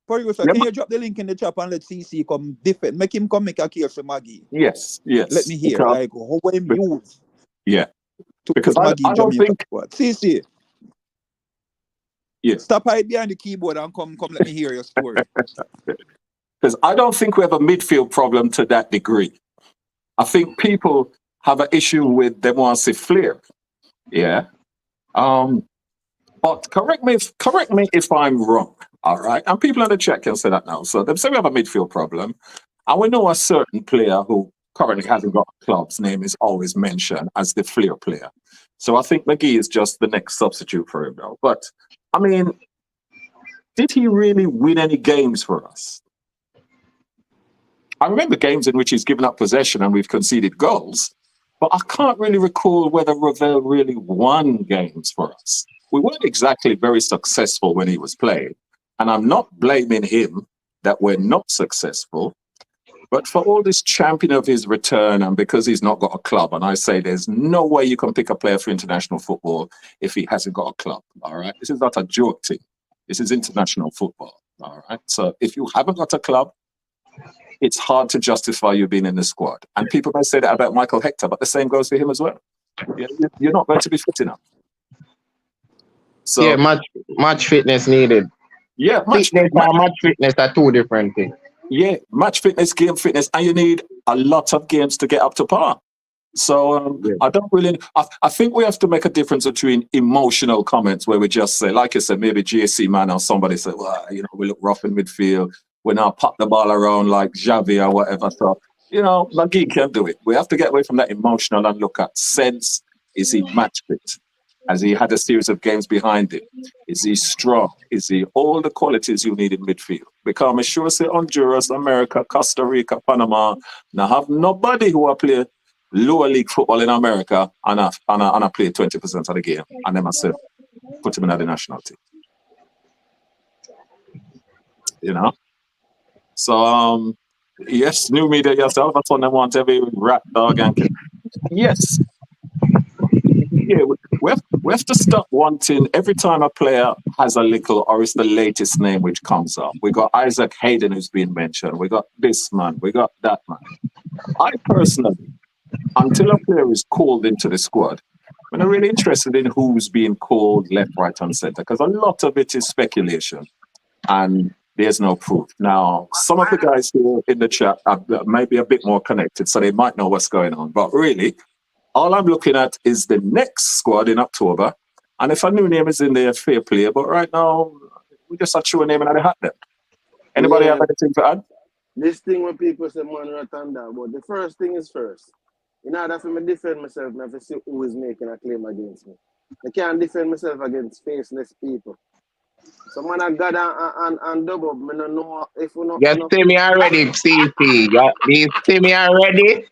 Producer, can you drop the link in the chat and let CC come defend? Make him come make a case for Magee. Yes. Let me hear, like, how him use. Yeah. Because I don't think... CC. Yeah. Stop hide behind the keyboard and come let me hear your story. Because I don't think we have a midfield problem to that degree. I think people have an issue with them want to see flair. Yeah. But correct me if I'm wrong. All right. And people in the chat can say that now. So they say we have a midfield problem. And we know a certain player who currently hasn't got a club's name is always mentioned as the flair player. So I think McGee is just the next substitute for him now. But I mean, did he really win any games for us? I remember games in which he's given up possession and we've conceded goals, but I can't really recall whether Ravel really won games for us. we weren't exactly very successful when he was playing. And I'm not blaming him that we're not successful. But for all this championing of his return and because he's not got a club, and I say there's no way you can pick a player for international football if he hasn't got a club, all right? This is not a joke thing. This is international football, all right? So if you haven't got a club, it's hard to justify you being in the squad. And people may say that about Michael Hector, but the same goes for him as well. You're not going to be fit enough. So, yeah, match fitness needed. Yeah, match fitness are two different things. Yeah, match fitness, game fitness, and you need a lot of games to get up to par. So I don't really. I think we have to make a difference between emotional comments where we just say, like you said, maybe GSC man or somebody said, well, you know, we look rough in midfield. We now pop the ball around like Xavi or whatever. So, you know, Magee can't do it. We have to get away from that emotional and look at sense. Is he match fit? Has he had a series of games behind him? Is he strong? Is he all the qualities you need in midfield? Because I'm sure say Honduras, America, Costa Rica, Panama, now have nobody who will play lower league football in America and I play 20% of the game. And then myself put him in the national team. You know? So yes, new media yourself, that's what they want every rat dog and yes. Yeah, we have to stop wanting every time a player has a little or it's the latest name which comes up. We got Isaac Hayden who's been mentioned. We got this man. We got that man. I personally, until a player is called into the squad, I'm not really interested in who's being called left, right, and centre because a lot of it is speculation and there's no proof. Now, some of the guys here in the chat are maybe a bit more connected, so they might know what's going on. But really, all I'm looking at is the next squad in October. And if a new name is in there, fair play. But right now, we just have to a name and I hat them. Anybody have anything to add? This thing when people say man Ratanda, but the first thing is first. In order for me to defend myself, I have to see who is making a claim against me. I can't defend myself against faceless people. So man, I got and double. I don't know if we not. You see me already, CC. You see me already?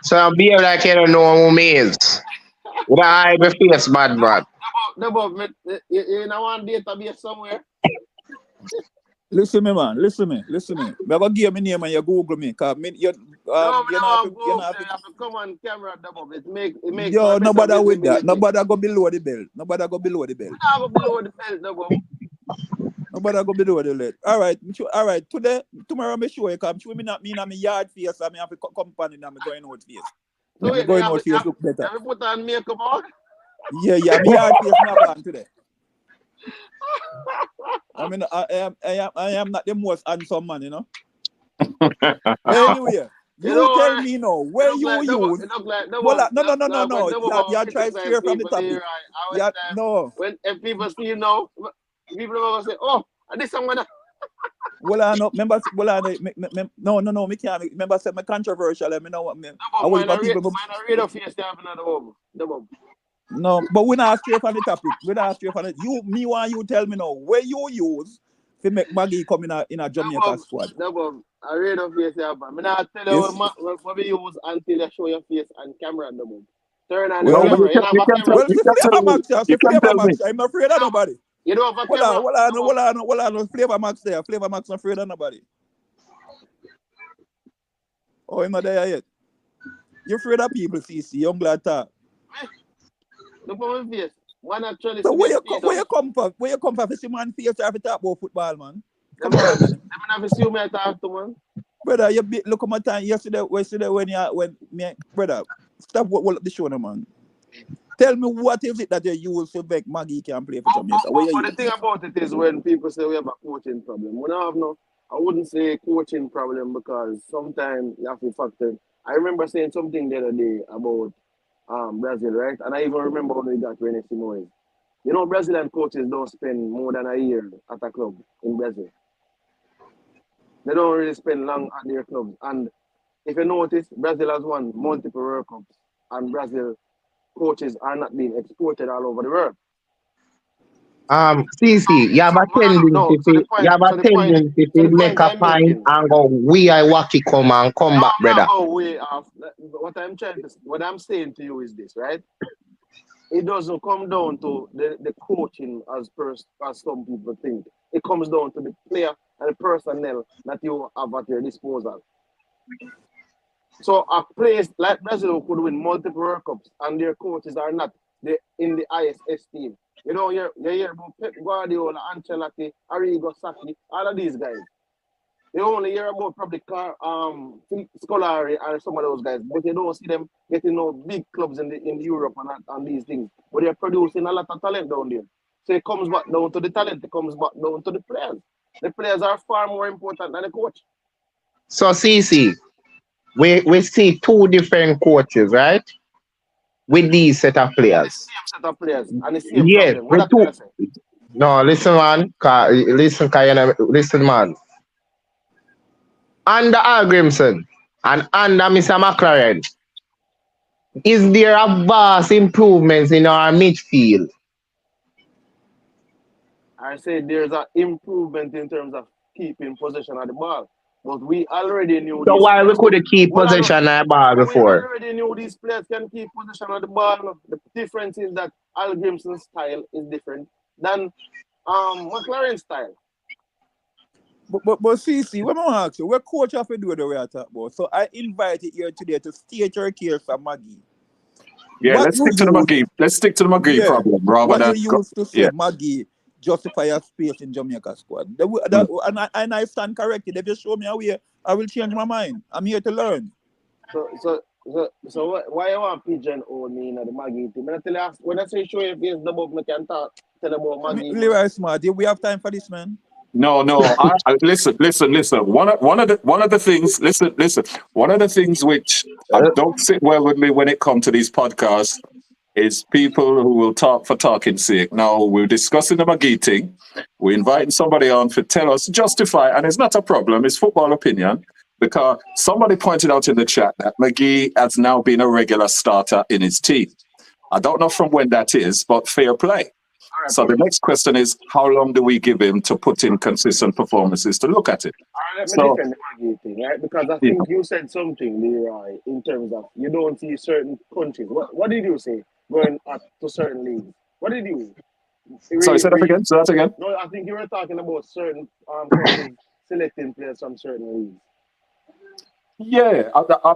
So I'll be like you don't know who me is. With an eye my face, bad man. Double, you know one database somewhere? Listen me, man. Listen me. I'm going to give me name and you Google me. Because you have to come on camera, double. It make yo, nobody with that. Nobody go below the belt. Nobody go below the belt, double. Nobody go below the belt. All right. Tomorrow I'm sure you come. Show me not me in my yard face. I have to company and I'm going out face. So I'm going out face look better. Have you put on makeup on? Yeah. My yard face not on today. I mean, I am not the most handsome man, you know. Anyway, tell me now, where you use? No. You try to steer from the topic. No. If people see you now, people will say, "Oh, this someone." Well, I know. Remember, no. Me can't. Remember, say me controversial. I know what me. I want people. No, but we're not straight on the topic. Me want you tell me now where you use to make Magee come in a Jamaica squad. No, I read off face here, but I'm not tell you what we use until you show your face and camera on the move. Turn on the camera. I'm not afraid of nobody. You don't have a camera. Hold on. Flavor Max there. Flavor Max not afraid of nobody. Oh, I'm not there yet. You're afraid of people, CC. Young glad talk. Look at my face. Man actually. So where you come from? Where you come from? See man face to have to talk about football, man. Come on, man. I'm not see me talk to man. Brother, look at my time yesterday when me brother. Stop what the show, man. Tell me what is it that you use to make Magee can play for Jamaica? But the thing about it is when people say we have a coaching problem. We don't have I wouldn't say coaching problem because sometimes you have to factor. I remember saying something the other day about Brazil, right? And I even remember when we got René Simões. You know, Brazilian coaches don't spend more than a year at a club in Brazil. They don't really spend long at their clubs. And if you notice, Brazil has won multiple World Cups, and Brazil coaches are not being exported all over the world. CC, you have a tendency to make a point and go, we are wacky come back, brother. What I'm saying to you is this, right? it doesn't come down to the coaching as some people think. It comes down to the player and the personnel that you have at your disposal. So a place like Brazil could win multiple World Cups and their coaches are not in the ISS team. You know, you hear about Pep Guardiola, Ancelotti, Arrigo Sacchi, all of these guys. You only hear about probably Scolari and some of those guys, but you don't see them getting no big clubs in Europe and these things. But they're producing a lot of talent down there. So it comes back down to the talent, it comes back down to the players. The players are far more important than the coach. So CC, we see two different coaches, right? With these set of players. The same set of players and the same yes, problem. What two. No, listen, man. Listen, man. Under Al Grimson and under Mr. McCLAREN, is there a vast improvements in our midfield? I say there's an improvement in terms of keeping possession of the ball. But we already knew. So why we couldn't keep possession of the ball before? We already knew these players can keep possession of the ball. The difference is that Al Grimson's style is different than McClaren's style. But CC, what I ask you, what coach have to do the way I talk about? So I invited you today to state your case for Magee. Yeah, let's stick to the Magee. Let's stick to the Magee problem rather than. What you used to say, Magee justify a space in Jamaica squad. And I stand corrected. If you show me a way, I will change my mind. I'm here to learn. So why you want pigeonhole me in the Magee team? When I say show you face the book, I can tell about Magee. Leroy Smart, we have time for this, man. No. Listen. One of the things. Listen. One of the things which don't sit well with me when it comes to these podcasts is people who will talk for talking's sake. Now we're discussing the Magee thing. We're inviting somebody on to tell us, justify, and it's not a problem. It's football opinion. Because somebody pointed out in the chat that Magee has now been a regular starter in his team. I don't know from when that is, but fair play. So the next question is, how long do we give him to put in consistent performances to look at it? Let me defend the Magee thing, right? Because I think you said something, Leroy, in terms of you don't see certain countries. What did you say going to certain leagues? What did you? Sorry, say that again. Say that again. No, I think you were talking about certain countries selecting players from certain leagues. Yeah,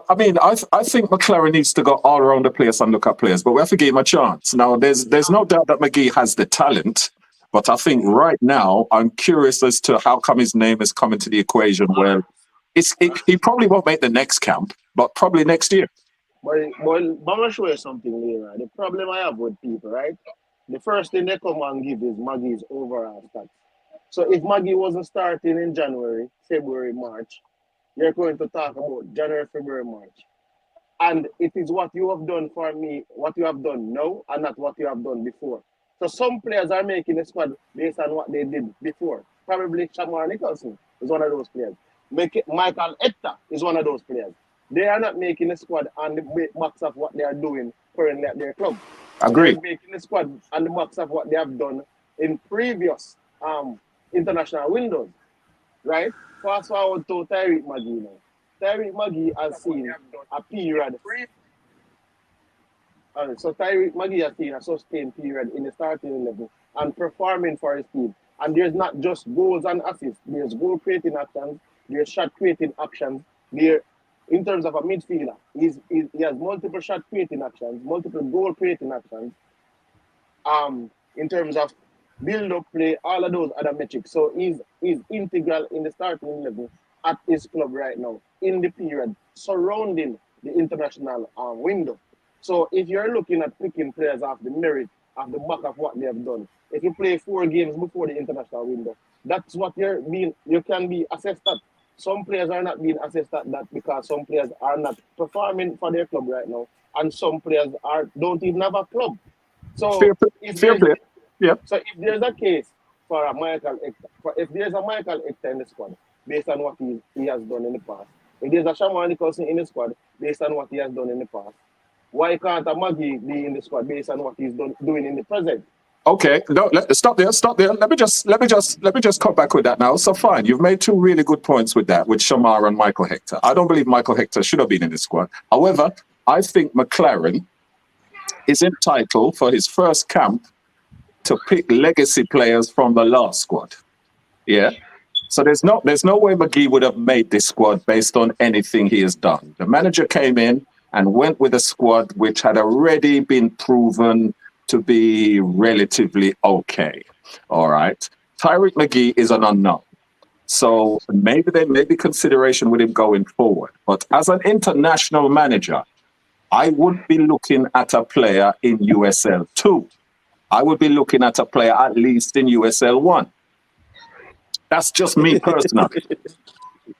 I mean, I think McClaren needs to go all around the place and look at players, but we have to give him a chance. Now, there's no doubt that Magee has the talent, but I think right now I'm curious as to how come his name is coming to the equation. Where he probably won't make the next camp, but probably next year. But I'm gonna show you something, Leroy. The problem I have with people, right? The first thing they come and give is Magee's overall stats. So if Magee wasn't starting in January, February, March, you're going to talk about January, February, March. And it is what you have done for me, what you have done now, and not what you have done before. So some players are making a squad based on what they did before. Probably Shamar Nicholson is one of those players. Michael Hector is one of those players. They are not making a squad on the backs of what they are doing currently at their club. Agreed. They're making a squad on the backs of what they have done in previous international windows, right? Fast forward to Tyreek Magee now. Tyreek Magee has seen a period. So Tyreek Magee has seen a sustained period in the starting level and performing for his team. And there's not just goals and assists. There's goal creating actions. There's shot creating actions. There, in terms of a midfielder, he has multiple shot creating actions, multiple goal creating actions. In terms of build-up play, all of those other metrics. So he's integral in the starting level at his club right now, in the period surrounding the international window. So if you're looking at picking players off the merit, off the back of what they have done, if you play 4 games before the international window, that's what you can be assessed at. Some players are not being assessed at that because some players are not performing for their club right now, and some players don't even have a club. So fair play. Yeah. So if there's a case for a Michael Hector, if there's a Michael Hector in the squad based on what he has done in the past, if there's a Shamar Nicholson in the squad based on what he has done in the past, why can't a Magee be in the squad based on what he's doing in the present? Okay, no, stop there. Let me just come back with that now. So fine, you've made 2 really good points with that, with Shamar and Michael Hector. I don't believe Michael Hector should have been in the squad. However, I think McCLAREN is entitled for his first camp to pick legacy players from the last squad. Yeah. So there's no way Magee would have made this squad based on anything he has done. The manager came in and went with a squad which had already been proven to be relatively okay. All right. Tyreek Magee is an unknown. So maybe there may be consideration with him going forward. But as an international manager, I would be looking at a player in USL 2. I would be looking at a player at least in USL 1. That's just me personally.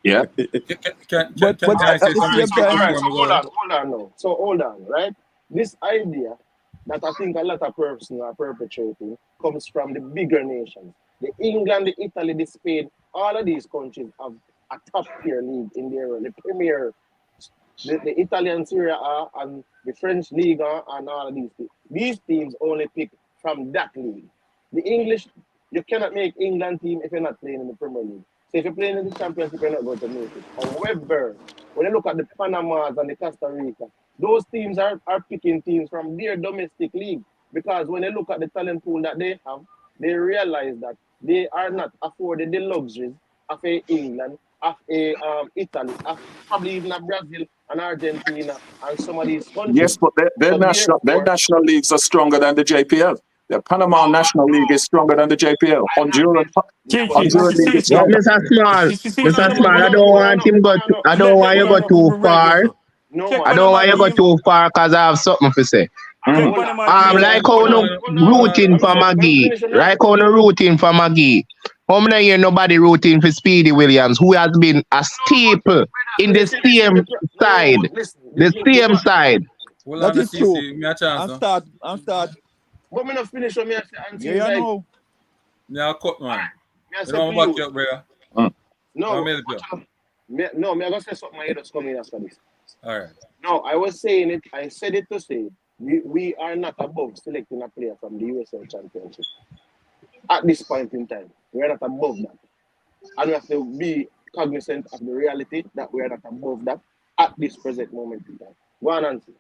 Yeah. But at the same time, hold on now. So hold on, right? This idea that I think a lot of persons are perpetrating comes from the bigger nations. The England, the Italy, the Spain, all of these countries have a top tier league in their the Premier, the Italian Serie A and the French Liga and all of these things. These teams only pick from that league. The English, you cannot make England team if you're not playing in the Premier League. So if you're playing in the Championship, you're not going to make it. However, when you look at the Panamas and the Costa Rica, those teams are picking teams from their domestic league. Because when they look at the talent pool that they have, they realize that they are not afforded the luxuries of a England, of a Italy, of probably even a Brazil and Argentina and some of these countries. Yes, but their national leagues are stronger than the JPL. The Panama National League is stronger than the JPL. Honduras League is stronger. Mr. Small, I don't want him go. I don't want you go too far. I don't want you go too far because I have something to say. Like how no rooting for Magee. Like how no rooting for Magee. How many hear nobody rooting for Speedy Williams, who has been a staple in the same side. The same side. That is true. I'm start. But me not finish what me say. Yeah, I know. Yeah, cut man. You don't back you up, brother. No, me I gonna say something. My head is coming after this. All right. No, I was saying it. I said it to say we are not above selecting a player from the USL Championship at this point in time. We are not above that, and we have to be cognizant of the reality that we are not above that at this present moment in time. Go on, Nancy.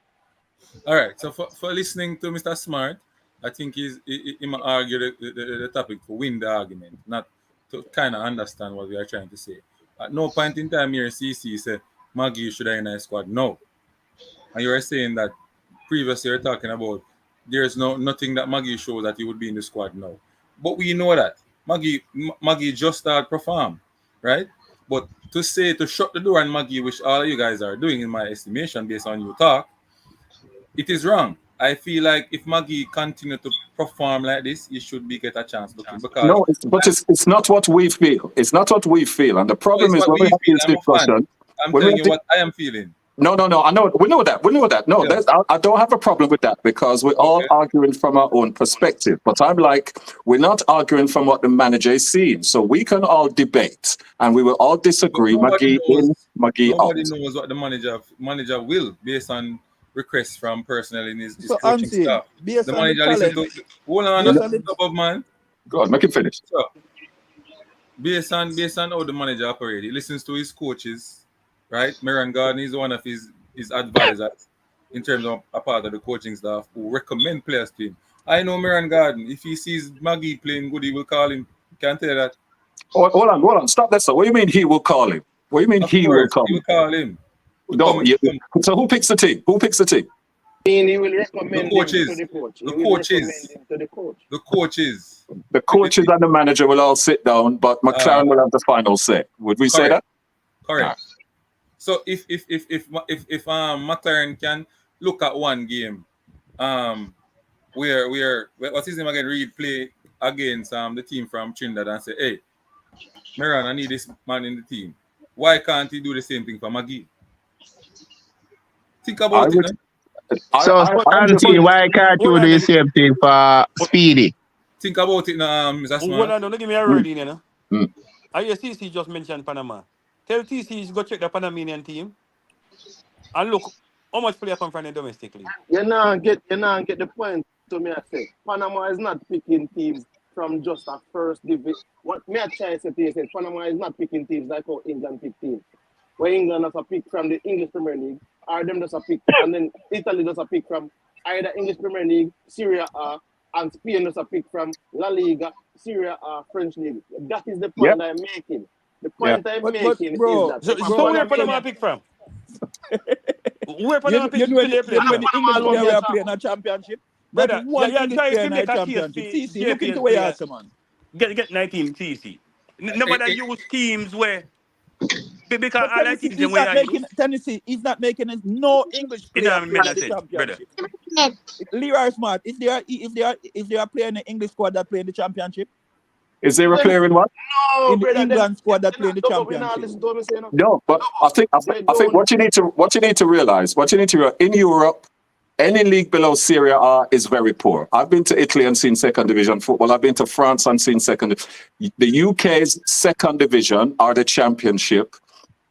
All right. So for listening to Mr. Smart, I think he might argue the topic to win the argument, not to kind of understand what we are trying to say. At no point in time here, CC said, Magee should have in a squad. No. And you were saying that previously you were talking about there's nothing that Magee shows that he would be in the squad now. But we know that. Magee just started perform, right? But to shut the door on Magee, which all of you guys are doing in my estimation based on your talk, it is wrong. I feel like if Magee continue to perform like this, he should get a chance looking. Because no, it's not what we feel. It's not what we feel. And the problem is when we have this discussion. I'm telling you what I am feeling. No. I know. We know that. No, yeah. I don't have a problem with that because we're all arguing from our own perspective. But I'm like, we're not arguing from what the manager is seeing. So we can all debate and we will all disagree. Magee in, Magee out. Nobody knows what the manager will based on requests from personnel in his coaching staff. The manager listens to. Hold on, man. Go on, make him finish. So, based on how the manager operates, he listens to his coaches, right? McCLAREN Garden is one of his advisors in terms of a part of the coaching staff who recommend players to him. I know McCLAREN Garden. If he sees Magee playing good, he will call him. Can tell you that. Hold on. Stop that. So what do you mean he will call him? What do you mean he will call him? He will call him. No, so who picks the team? He will recommend the coaches. to the coach. The coaches. The coaches and the manager will all sit down, but McCLAREN will have the final say. Would we say that? Correct. So if McCLAREN can look at one game, where what's his name again? Reed play against the team from Trinidad and say, hey, McCLAREN, I need this man in the team. Why can't he do the same thing for Magee? Think about it. Auntie, why can't you do the same thing for Speedy? Think about it now, Mr. Smart. Hold on, don't give me a word in, you know. TC just mentioned Panama. Tell TC to go check the Panamanian team and look how much player come from the domestic league. You now get the point to me. I say Panama is not picking teams from just a first division. What me I try to say to you is Panama is not picking teams like how England pick teams. Where England does a pick from the English Premier League, or them does a pick, and then Italy does a pick from either English Premier League, Syria A, and Spain is a pick from La Liga, Syria A, French League. That is the point I'm making. The point I'm making bro, is that. So where Panama pick from? Where Panama pick when play the English player are playing a championship, brother, that one you're English trying player to in a make a championship. case TC, look into where you are, man. Get 19 TC. Nobody use teams where because But all I Tennessee, think the way I use. Tennessee is not making no English It player don't play make in the sense, brother. championship. Leroy Smart, if they are playing the English squad that play in the championship, Is there a player in what? No, in the brother, England squad that play in the championship. No, but I think what you need to realize, in Europe, any league below Serie A is very poor. I've been to Italy and seen second division football. I've been to France and seen second. The UK's second division, or the championship,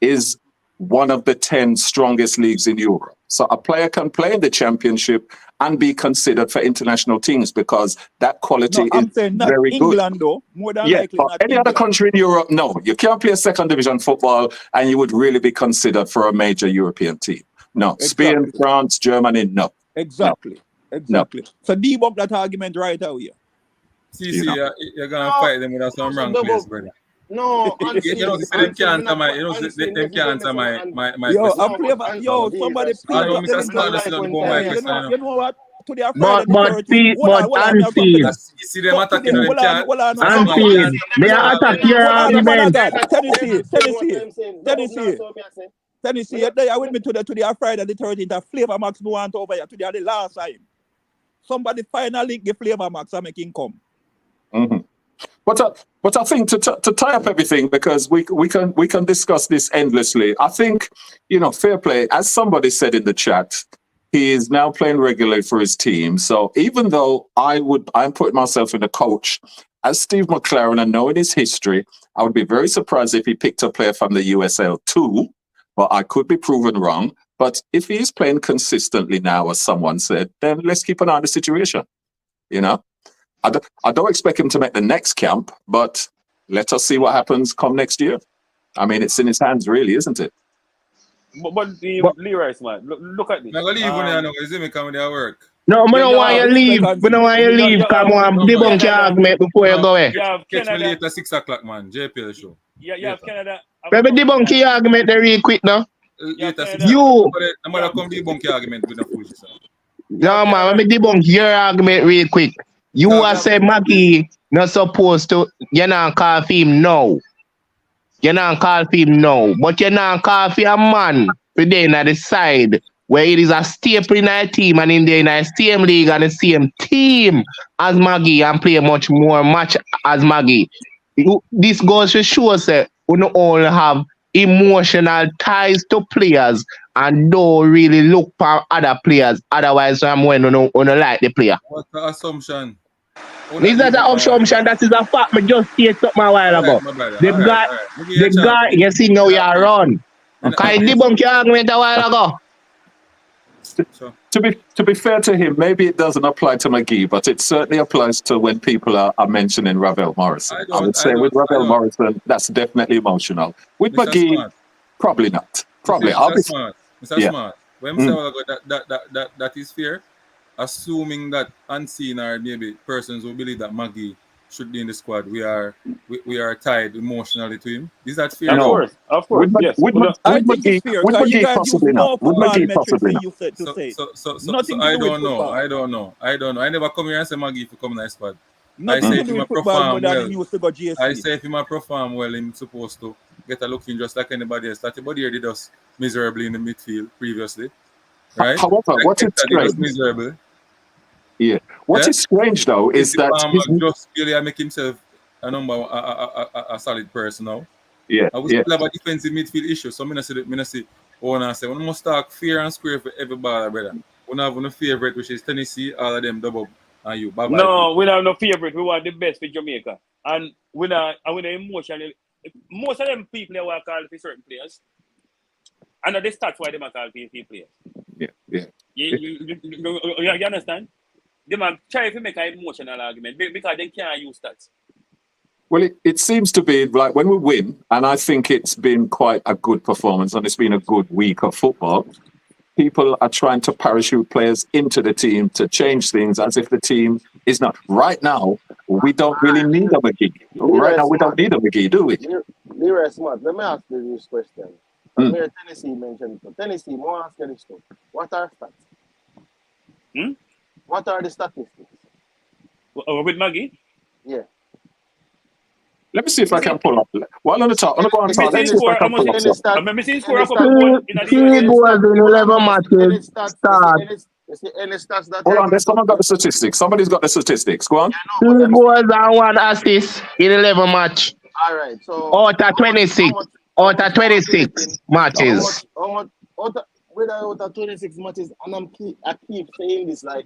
is one of the 10 strongest leagues in Europe. So a player can play in the championship and be considered for international teams because that quality No, I'm is saying not very England good. though. More than Yeah, likely but not any England. other country in Europe, no. You can't play second division football and you would really be considered for a major European team. No. Exactly. Spain, France, Germany, no. Exactly. No. Exactly. So debunk that argument right away. See, you're gonna fight them with some wrong players, brother. No, you know, them can't answer my. You know, them can't answer my Yo, question. I'm playing. Yo, somebody please I know, put them Mr. in Smart, this is not my question. You know what? Today are Friday the But 13th. Hold on, unseen. You see them attacking them can't. Hold on. Unseen. They are attack your argument. Tennessee, you're there with me today are Friday the 13th. The Flavor Max no want over here. Today are the last time. Somebody finally give Flavor Max and make him come. Mm-hmm. But I think to tie up everything, because we can discuss this endlessly. I think, fair play. As somebody said in the chat, he is now playing regularly for his team. So even though I'm putting myself in the coach as Steve McLaren and knowing his history, I would be very surprised if he picked a player from the USL too. But I could be proven wrong. But if he is playing consistently now, as someone said, then let's keep an eye on the situation. I don't expect him to make the next camp, but let us see what happens come next year. I mean, it's in his hands, really, isn't it? But Leroy Smart, look at this. I'm going to leave when I know. Is it me coming to work? No, we don't want you to leave. We don't want you to leave. Come on, debunk your argument before you go away. Catch me later 6 o'clock, man. JPL show. Yeah, Canada. Maybe debunk your argument real quick now. Later 6 You. I'm going to come debunk your argument with the foolish. No, man, let me debunk your argument real quick. You are saying Magee not supposed to, you're not call for him now. You're not call for him now. But you're not call for a man today at the side where it is a staple in a team and in the same league and the same team as Magee and play much more match as Magee. This goes to show that we don't only have emotional ties to players and don't really look for other players. Otherwise, I'm going to like the player. What's the assumption? Is that an assumption? That is a fact. I just said something a while ago. The guy, you see now you are wrong. Can I debunk your argument a while ago? To be fair to him, maybe it doesn't apply to Magee, but it certainly applies to when people are mentioning Ravel Morrison. I would say with Ravel Morrison, that's definitely emotional. With Magee, probably not. Probably. Mr. Smart. When that is fair, assuming that unseen or maybe persons who believe that Magee should be in the squad, we are tied emotionally to him. Is that fair? No. Of course. Yes. I think it's fair. Would Magee possibly not? Would Magee possibly not? So I don't know. I never come here and say Magee if you come in the squad. I say if he perform well. I say if he perform well, he's supposed to get a look in just like anybody else. That everybody here did us miserably in the midfield previously. Right? However, what is strange? Miserable. Yeah. What is strange though is that just really make himself a solid person now. Yeah. I still have a defensive midfield issue. So I say, we must talk fair and square for everybody, brother. We have no favorite, which is Tennessee, all of them double and you. Bye-bye. No, we don't have no favorite. We want the best for Jamaica. And we not emotionally. Most of them people are called for certain players. And the stats why they are called for players. Yeah. You understand? They might try to make an emotional argument because they can't use stats. Well, it seems to be like when we win, and I think it's been quite a good performance and it's been a good week of football, people are trying to parachute players into the team to change things as if the team is not. Right now, we don't really need a McGee. Right now, we don't need a McGee, do we? Leroy Smart, let me ask you this question. Tennessee mentioned it. Tennessee, more ask you this stuff. What are stats? What are the statistics? With Magee? Yeah. Let me see if I can pull up. While on the top, I'm going to go on top. Let's see if I can pull up. I'm missing score a couple He was in 11 matches. Start. Any stats that Hold on, someone got the statistics. Somebody's got the statistics. Go on. 2 goals and 1 assist in 11 matches. All right, so Out of 26. Out of 26 matches. Out of 26 matches, and I keep saying this, like,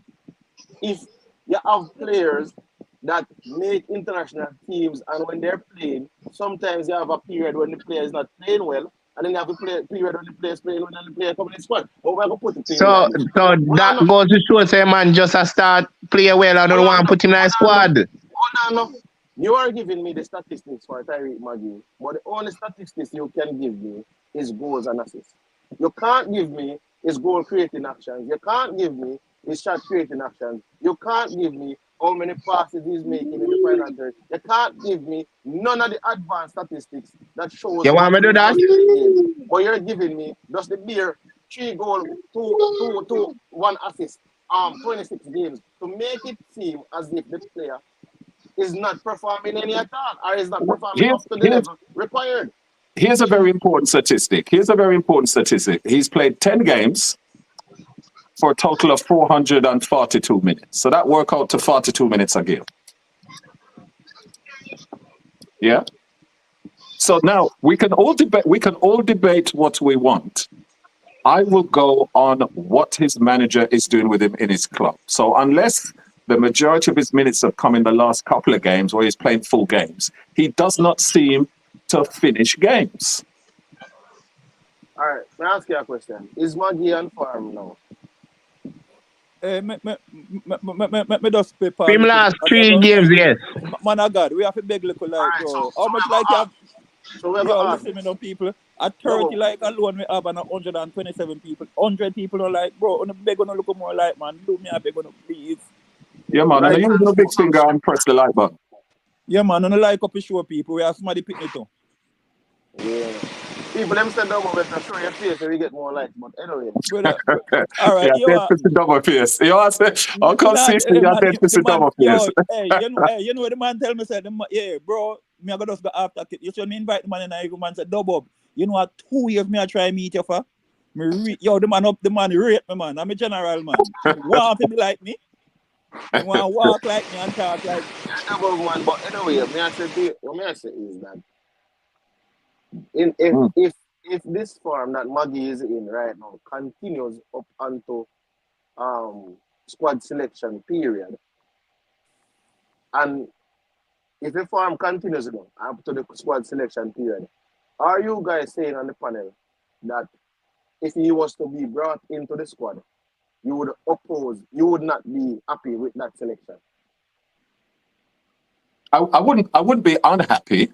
if you have players that make international teams, and when they're playing, sometimes you have a period when the player is not playing well, and then you have a period when the player is playing well and the player coming in the squad. But we're going to put it so that goes to show, say, man, just a start, play well, I don't want to put him in the squad. Hold on, no. You are giving me the statistics for Tyreek Magee, but the only statistics you can give me is goals and assists. You can't give me his goal creating actions. You can't give me his shot creating actions. You can't give me how many passes he's making in the final third. You can't give me none of the advanced statistics that shows. You want me to do that? But you're giving me just the bare 3 goals, 2, 1 assist, 26 games to make it seem as if the player is not performing any at all, or is not performing up to the level required. Here's a very important statistic. He's played 10 games for a total of 442 minutes. So that works out to 42 minutes a game. Yeah. So now we can all debate what we want. I will go on what his manager is doing with him in his club. So unless the majority of his minutes have come in the last couple of games where he's playing full games, he does not seem to finish games. All right, let me ask you a question. Is Magee on farm now? Me just paper. Him last 3 games, yes. Man of God, we have to beg little like, bro. How much like you have? So we listen me, no people. At 30 like alone, we have 127 people. 100 people are like, bro, on the beg on look more like, man. Do me a beg on please. Yeah, man. And I use no big finger and press the like button. Yeah, man. On the like up show people, we have somebody picking it too. Yeah. People them stand double with show your face so we get more likes, but anyway. All right, yeah, that's the double face. You know what I'm saying? I'll come see you, that's the double face. You know what the man tell me, said, yeah, bro, me I go just go after it. You should invite the man and I go man say double. You know what 2 years me I try meet you for? The man rate me, man. I'm a general man. Want to be like me? You want to walk like me and talk like double man, but anyway, what I say is that if this form that Magee is in right now continues up onto squad selection period, and if the form continues up to the squad selection period, are you guys saying on the panel that if he was to be brought into the squad, you would not be happy with that selection? I wouldn't be unhappy.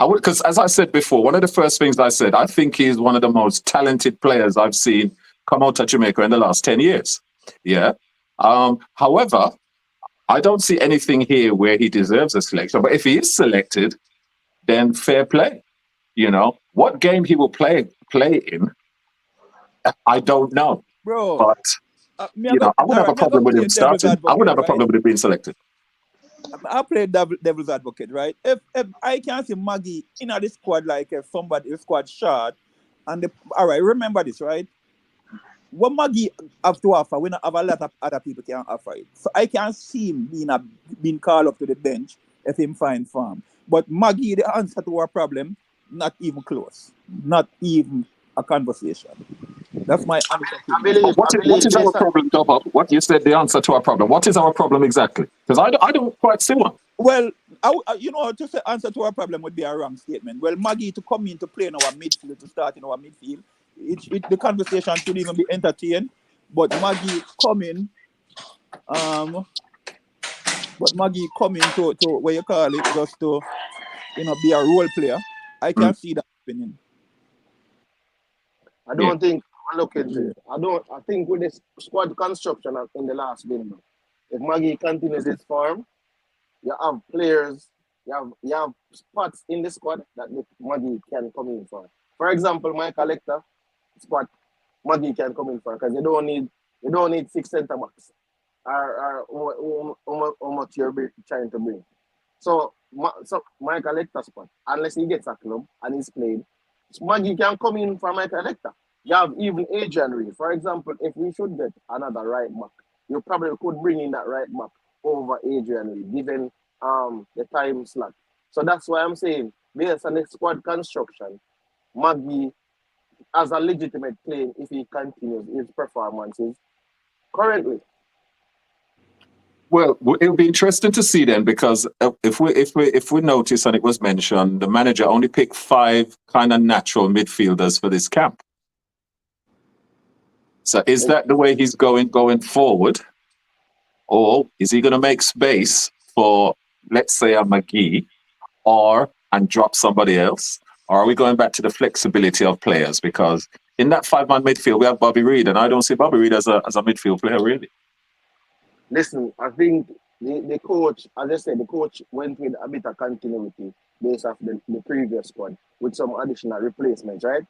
Because as I said before, one of the first things I said, I think he's one of the most talented players I've seen come out of Jamaica in the last 10 years. Yeah. However, I don't see anything here where he deserves a selection. But if he is selected, then fair play. You know, what game he will play in, I don't know. Bro, but I wouldn't have a problem with him starting. I wouldn't have a problem with him being selected. I play devil's advocate, right? If I can see Magee in the squad, like if somebody squad shot, and all right, remember this, right? What Magee have to offer, we not have a lot of other people can offer it. So I can see him being called up to the bench if him find farm. But Magee, the answer to our problem, not even close, not even a conversation. That's my answer. What is our problem, Dobob? What you said the answer to our problem. What is our problem exactly? Because I don't quite see one. Well, to say answer to our problem would be a wrong statement. Well, Magee to come in to play in our midfield, to start in our midfield, the conversation should even be entertained. But Magee coming, to what you call it, just to be a role player. I can see that happening. I don't think I'm looking into it. I think with this squad construction in the last window, if Magee continues his form, you have players, you have spots in the squad that Magee can come in for. For example, my collector spot Magee can come in for because you don't need 6 centre backs or how much you're trying to bring. So my collector spot, unless he gets a club and he's playing, Magee can come in for my collector. You have even Adrian Reed. For example, if we should get another right back, you probably could bring in that right back over Adrian Reed, given the time slot. So that's why I'm saying, based on the squad construction, Magee has a legitimate claim if he continues his performances currently. Well, it'll be interesting to see then, because if we notice, and it was mentioned, the manager only picked 5 kind of natural midfielders for this camp. So is that the way he's going forward, or is he going to make space for, let's say, a Magee, and drop somebody else? Or are we going back to the flexibility of players? Because in that 5-man midfield, we have Bobby Reid, and I don't see Bobby Reid as a midfield player, really. Listen, I think the coach, as I said, the coach went with a bit of continuity based off the previous squad with some additional replacements, right?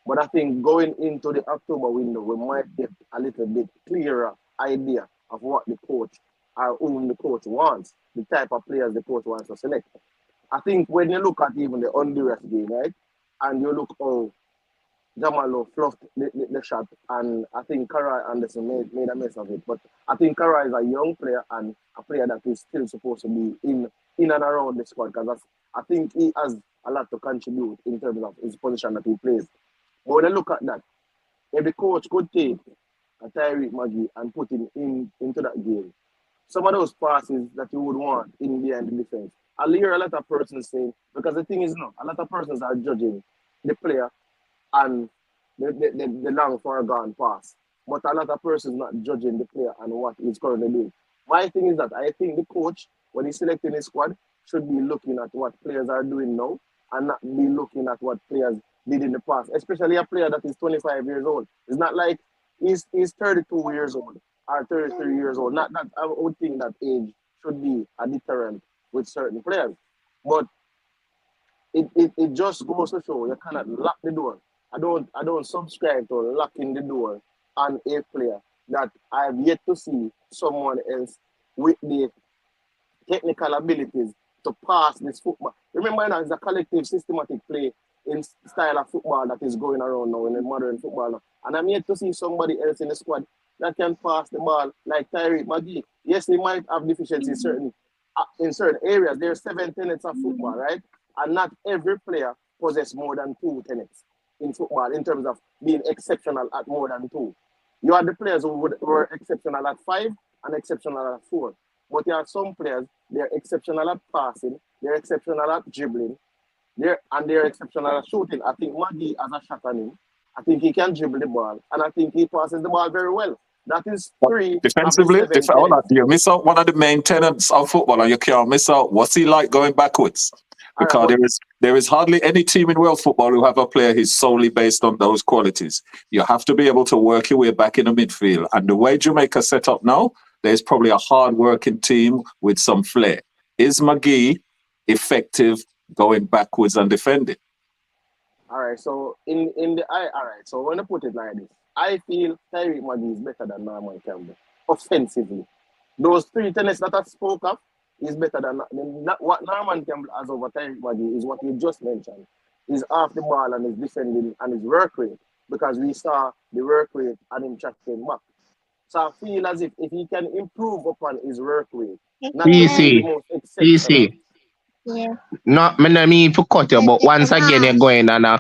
But I think going into the October window, we might get a little bit clearer idea of what the coach or whom the coach wants, the type of players the coach wants to select. I think when you look at even the Honduras game, right, and you look how Jamalo fluffed the shot, and I think Karai Anderson made a mess of it. But I think Karai is a young player and a player that is still supposed to be in and around the squad, because I think he has a lot to contribute in terms of his position that he plays. But when I look at that, if the coach could take a Tyreek Magee and put him into that game, some of those passes that you would want in behind the defense, I'll hear a lot of persons saying, because the thing is, no, a lot of persons are judging the player and the long for a gone pass. But a lot of persons not judging the player and what he's currently doing. My thing is that I think the coach, when he's selecting his squad, should be looking at what players are doing now and not be looking at what players did in the past, especially a player that is 25 years old. It's not like he's 32 years old or 33 years old. Not that I would think that age should be a deterrent with certain players. But it just goes to show you cannot lock the door. I don't subscribe to locking the door on a player that I have yet to see someone else with the technical abilities to pass this football. Remember, it's a collective, systematic play in style of football that is going around now in the modern football now. And I'm yet to see somebody else in the squad that can pass the ball like Tyreek Magee. Yes, he might have deficiencies in certain areas. There are 7 tenets of football, right? And not every player possesses more than 2 tenets in football in terms of being exceptional at more than 2. You have the players who were exceptional at 5 and exceptional at 4. But there are some players, they're exceptional at passing, they're exceptional at dribbling, they're exceptional at shooting. I think Magee has a shot on him. I think he can dribble the ball, and I think he passes the ball very well. That is 3 defensively. You miss out one of the main tenets of football, and you can't miss out what's he like going backwards. Because there is hardly any team in world football who have a player who's solely based on those qualities. You have to be able to work your way back in the midfield. And the way Jamaica set up now, there's probably a hard-working team with some flair. Is Magee effective going backwards and defending? All right, so so when I put it like this, I feel Tyreek Magee is better than Norman Campbell offensively. Those 3 tenets that I spoke of is better than what Norman Campbell has over Tyreek Magee is what you just mentioned. He's off the ball and he's defending and his work rate, because we saw the work rate and him tracking back. So I feel as if he can improve upon his work rate. Easy. Yeah. No, I mean to cut you, but once again you're going on a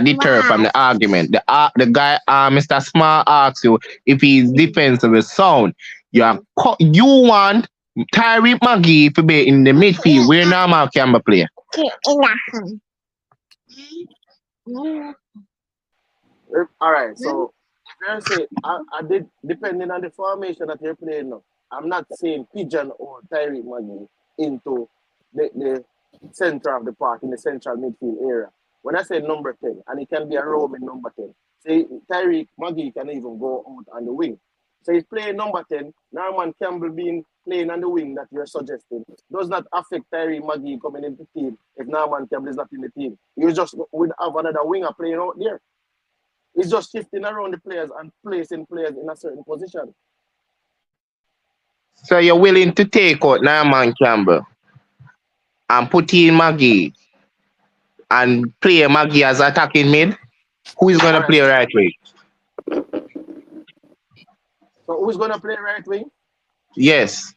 deter from the argument. The guy Mr. Smart asks you if he's defensively sound. You want Tyreek Magee to be in the midfield where Norman Campbell play. All right, so if you're saying I did, depending on the formation that you're playing now, I'm not saying pigeon or Tyreek Magee into the center of the park, in the central midfield area. When I say number 10, and it can be a roaming number 10, say Tyreek Magee can even go out on the wing. So he's playing number 10. Norman Campbell being playing on the wing that you're suggesting does not affect Tyreek Magee coming into the team if Norman Campbell is not in the team. You just would have another winger playing out there. He's just shifting around the players and placing players in a certain position. So you're willing to take out Norman Campbell and put in Magee and play Magee as attacking mid? Who is going to play right wing? So who's going to play right wing? Yes.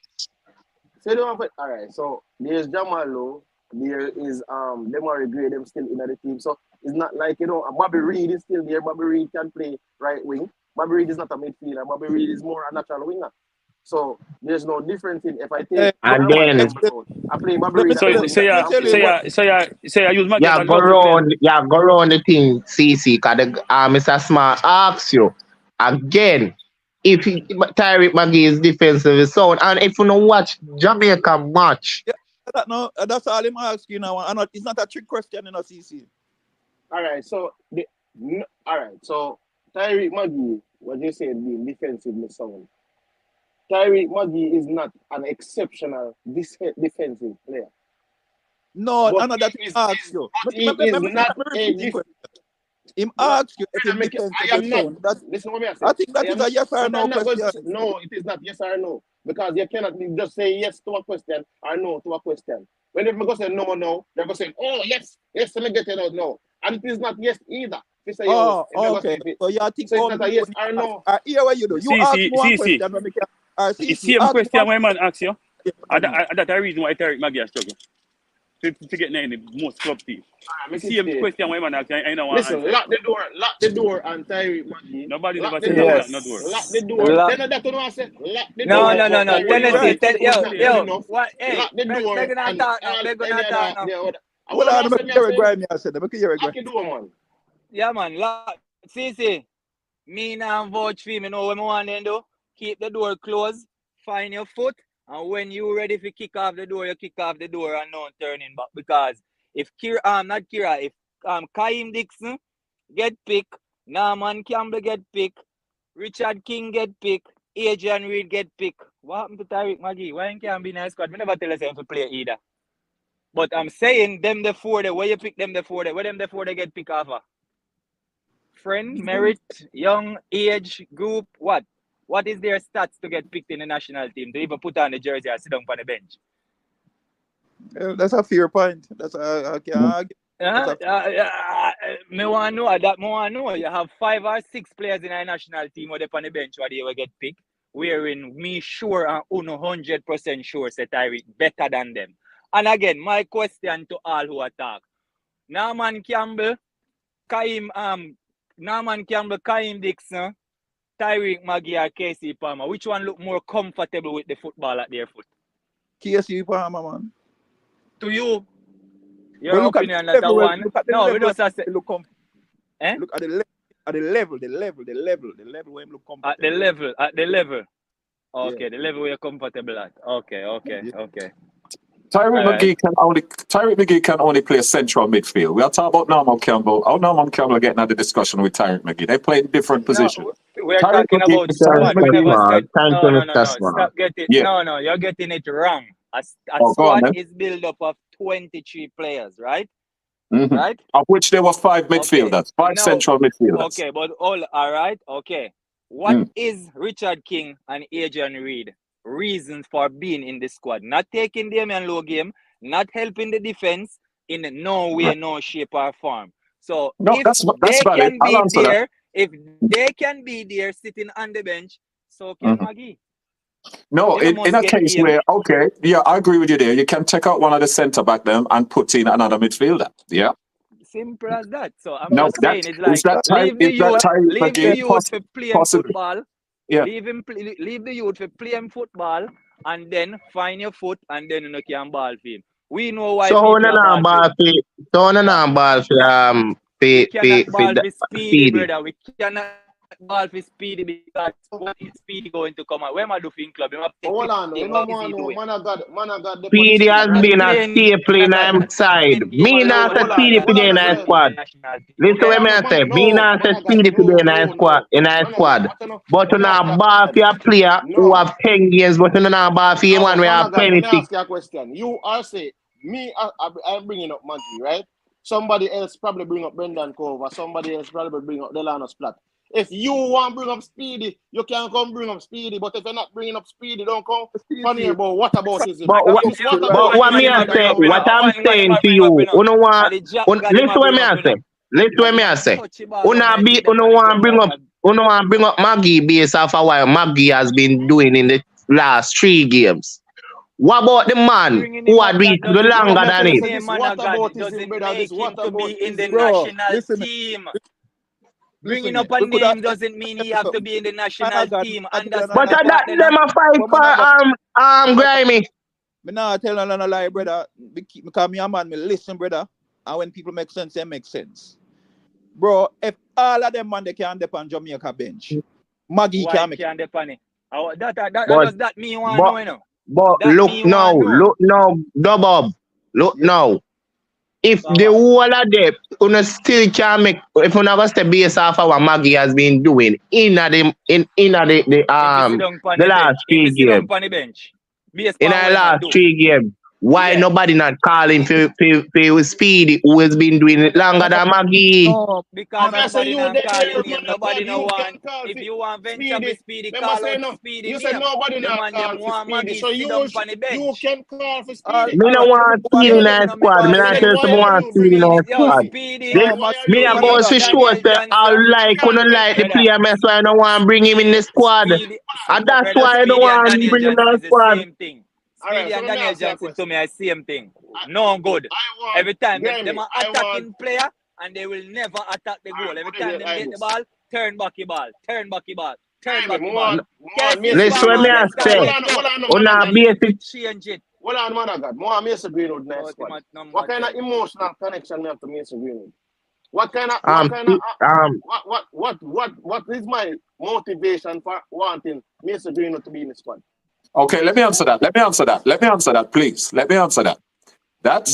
So all right. So there's Jamalo. There is Demary Gray. Them still in the team. So it's not like Bobby Reed is still there. Bobby Reed can play right wing. Bobby Reed is not a midfielder. Bobby Reed is more a natural winger. So there's no difference in if I take and then I play Bobby Reed. So you use Magee. Yeah, go around the thing, CC, because Mr. Smart asks you again if Tyreek Magee is defensively sound, and if you don't watch Jamaica match. Yeah, that's all I'm asking now. It's not a trick question in a CC. All right, so so Tyreek Magee, what you said being defensively sound. Tyreek Magee is not an exceptional defensive player. No, that he asks you. He is not him asks you if he listen what I say. I think that is a yes or no question. No, it is not yes or no. Because you cannot just say yes to a question or no to a question. When they go say no, they're going to say, oh, yes, let me get it out, no. And it is not yes either. If say okay. So you think so it's not a yes or no. Here what you do. You ask one question when we can. The same question my man asks you. That's the reason why Tyreek Magee is struggling. To get in the most club team. Same question my man asks you. I know. Listen, lock the door and Tyreek Magee. Nobody never said lock the door. Lock the door. Then that's what I said. Lock the door. No. Lock the door. Yeah, man. See. Me now vouch for me know what I want to do. Keep the door closed, find your foot, and when you're ready to kick off the door, you kick off the door and no turning back. Because if Kaim Dixon get picked, Norman Campbell get picked, Richard King get picked, Adrian Reed get picked. What happened to Tyreek Magee? Why can't be in a squad? I never tell us to play either. But I'm saying them the four there. Where you pick them the four there? Where them the four they get picked off of? Friend, merit, young, age, group, what? What is their stats to get picked in the national team? To even put on the jersey and sit down on the bench? That's a fair point. That's me want to know that. Me want to know. You have 5 or 6 players in a national team where they on the bench where they will get picked. Wherein me sure and 100% sure say Tyreek better than them. And again, my question to all who attack: Norman Campbell, Kaim Dixon, Tyreek Magee or Casey Palmer, which one look more comfortable with the football at their foot? Casey Palmer, man. To you, your opinion that the one. No, we just say look comfortable. Look at the level where him look comfortable. At the level. Okay, the level where you're comfortable at. Okay. Tyreek Magee can only play central midfield. We are talking about Norman Campbell. How Norman Campbell getting out the discussion with Tyreek Magee? They play in different positions. We're talking about squad. Stop getting. Yeah. No, you're getting it wrong. A squad is built up of 23 players, right? Mm-hmm. Right? Of which there were 5 midfielders, 5 central midfielders. Okay, but all right. Okay. What is Richard King and Adrian Reed reasons for being in the squad? Not taking Damian Lowe game, not helping the defense in no way, no shape or form. So if they can be there sitting on the bench, so can Magee. No, in a case where, I agree with you there. You can take out one of the centre back them and put in another midfielder. Yeah. Simple as that. So I'm just saying, it's like leave the youth for playing football. Yeah. Leave the youth for playing football, and then find your foot, and then you can ball for him. We know why. So on a ball for speed, brother. We cannot ball for Speedy because what is Speedy going to come out? Where am I doing club? Hold on, you know, man, I got the Speedy has been a staple in him side. Me not say Speedy today in a squad. Listen what me say. Me not say Speedy today in a squad. But you know, bar for a player who have 10 games, but you know, bar for him one we have 26. Let me ask you a question. You are saying me, I'm bringing up Magee, right? Somebody else probably bring up Brendan Cove, or somebody else probably bring up Delano Splat. If you want to bring up Speedy, you can come bring up Speedy. But if you're not bringing up Speedy, don't come funny about what about is it? But what me I say, what I'm saying to you, you know what? Listen what me I say. Listen what me I say. You know want bring up Magee based off of what Magee has been doing in the last 3 games. What about the man who had reached the longer than it? What about doesn't make him to be in the national team. Bringing up a name doesn't mean he have to be in the national team. But that them a fight for Grimy. Me not tell no lie, brother. Because me a man, me listen, brother. And when people make sense, they make sense. Bro, if all of them man they can depend on Jamaica bench, Magee can make it. Does that mean you want to know, you know? But look now, look now. If the whole of them, you still can make, if you never step based off of what Magee has been doing in the last 3 games. In the last 3 games, why nobody not calling for Speedy, who has been doing it longer than Magee? No, because nobody not calling him. Nobody no want. If you want venture with Speedy, call out Speedy. You said nobody not call for Speedy, so you can call for Speedy. Me no want Speedy in the squad. Me not tell someone want Speedy in the squad. Me a go to show say I like when I like the player, that's why I don't want to bring him in the squad. And that's why I don't want to bring him in the squad. Speedy and Daniel Johnson to me are same thing. No good. Every time them are attacking player and they will never attack the goal. Every time they get the ball, turn back the ball, turn back the ball, turn back the ball. Listen what me I say. Change it. Hold on, man, I got more Mason Greenwood next squad. What kind of emotional connection you have to Mason Greenwood? What is my motivation for wanting Mason Greenwood to be in the squad? Okay, let me answer that, please. Let me answer that. That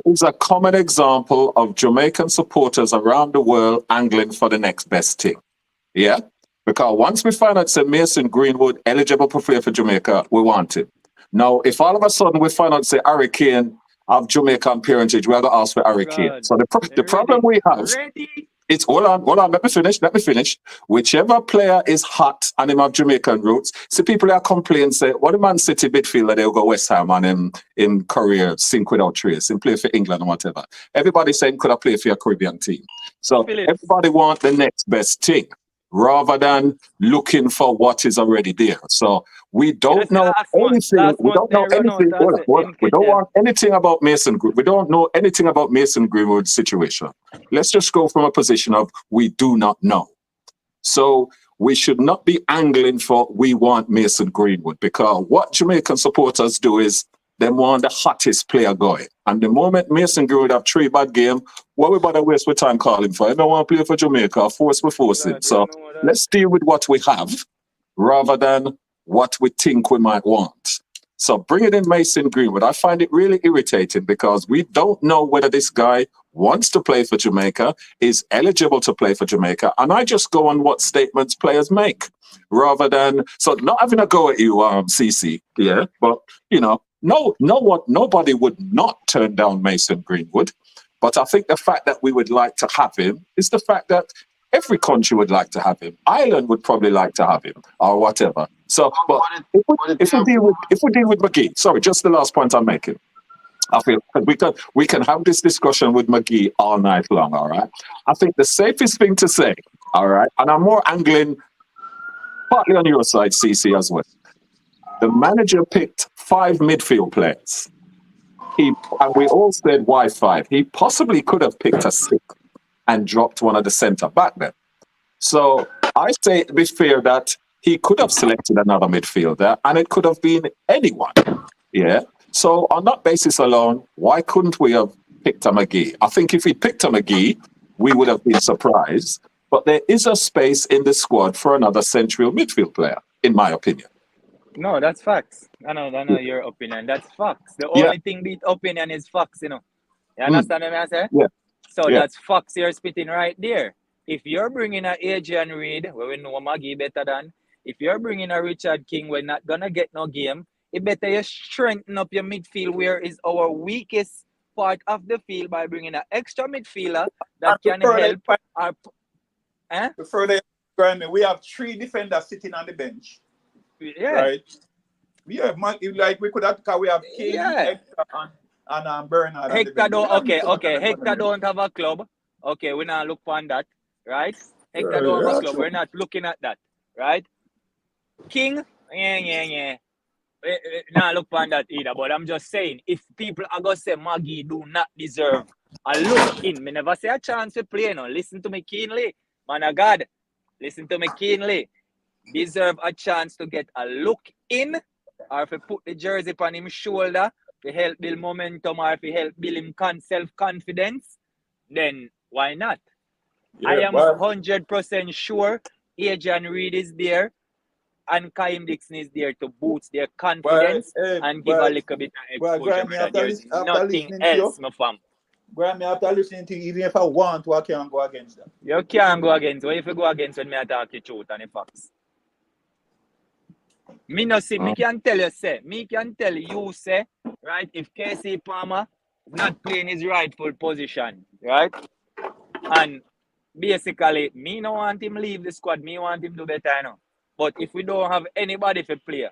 is a common example of Jamaican supporters around the world angling for the next best thing. Yeah? Because once we find out that Mason Greenwood eligible to play for Jamaica, we want him. Now, if all of a sudden we find out say Harry Kane of Jamaican parentage, we're going to ask for Harry Kane. So the problem we have... It's hold on, let me finish. Whichever player is hot and him have Jamaican roots, see people that complain, say, what the Man City midfielder, they'll go West Ham and in career sink without trace, and play for England or whatever. Everybody saying could have played for a Caribbean team. So everybody want the next best thing rather than looking for what is already there. So we don't know anything. We don't know anything. We don't want anything about Mason Greenwood. We don't know anything about Mason Greenwood's situation. Let's just go from a position of we do not know. So we should not be angling for we want Mason Greenwood, because what Jamaican supporters do is they want the hottest player going. And the moment Mason Greenwood have 3 bad games, what we bother waste with time calling for? I don't want to play for Jamaica, force it. So let's deal with what we have rather than what we think we might want. So bringing in Mason Greenwood, I find it really irritating because we don't know whether this guy wants to play for Jamaica, is eligible to play for Jamaica, and I just go on what statements players make rather than, so not having a go at you, CC, yeah, but you know, nobody would not turn down Mason Greenwood, but I think the fact that we would like to have him is the fact that every country would like to have him. Ireland would probably like to have him or whatever. So, but if we deal with Magee, sorry, just the last point I'm making. I feel we can have this discussion with Magee all night long, all right? I think the safest thing to say, all right, and I'm more angling partly on your side, CC, as well. The manager picked 5 midfield players. And we all said why 5. He possibly could have picked a 6 and dropped one of the centre back then. So I say to be fair that he could have selected another midfielder and it could have been anyone. Yeah. So on that basis alone, why couldn't we have picked a Magee? I think if we picked a Magee, we would have been surprised. but there is a space in the squad for another central midfield player, in my opinion. No, that's facts. I know your opinion. That's facts. The Yeah. only thing beat opinion is facts, you know. You Mm. understand what I say? Yeah. So Yeah. that's facts you're spitting right there. If you're bringing a Adrian Reed, where we know Maggie better than, if you're bringing a Richard King, we're not gonna get no game. It better you strengthen up your midfield, where is our weakest part of the field, by bringing an extra midfielder that can help. Further, we have 3 defenders sitting on the bench. Yeah. Right. Yeah, like we could have, because we have King, Hector, and Bernard. Hector don't. Okay. Hector don't have a club. Okay, we not look on that, right? Hector don't have a club. We're not looking at that, right? King, Nah, look on that either. But I'm just saying, if people are gonna say Maggie do not deserve a look in, me never say a chance to play. No, listen to me keenly, man of God. Listen to me keenly. Deserve a chance to get a look in, or if you put the jersey on his shoulder to help build momentum, or if you help build him self-confidence, then why not? Yeah, I am 100% sure Adrian Reed is there and Kaim Dixon is there to boost their confidence and give a little bit of exposure. There's nothing else, my fam. Graham, after listening to you, even if I want to, I can't go against that. You can't go against. What if you go against when me talk the truth and the facts? Me no see, me can tell you, say, right, if KC Palmer not playing his rightful position, right? And basically, me no want him leave the squad, me want him do better, you know. But if we don't have anybody to play,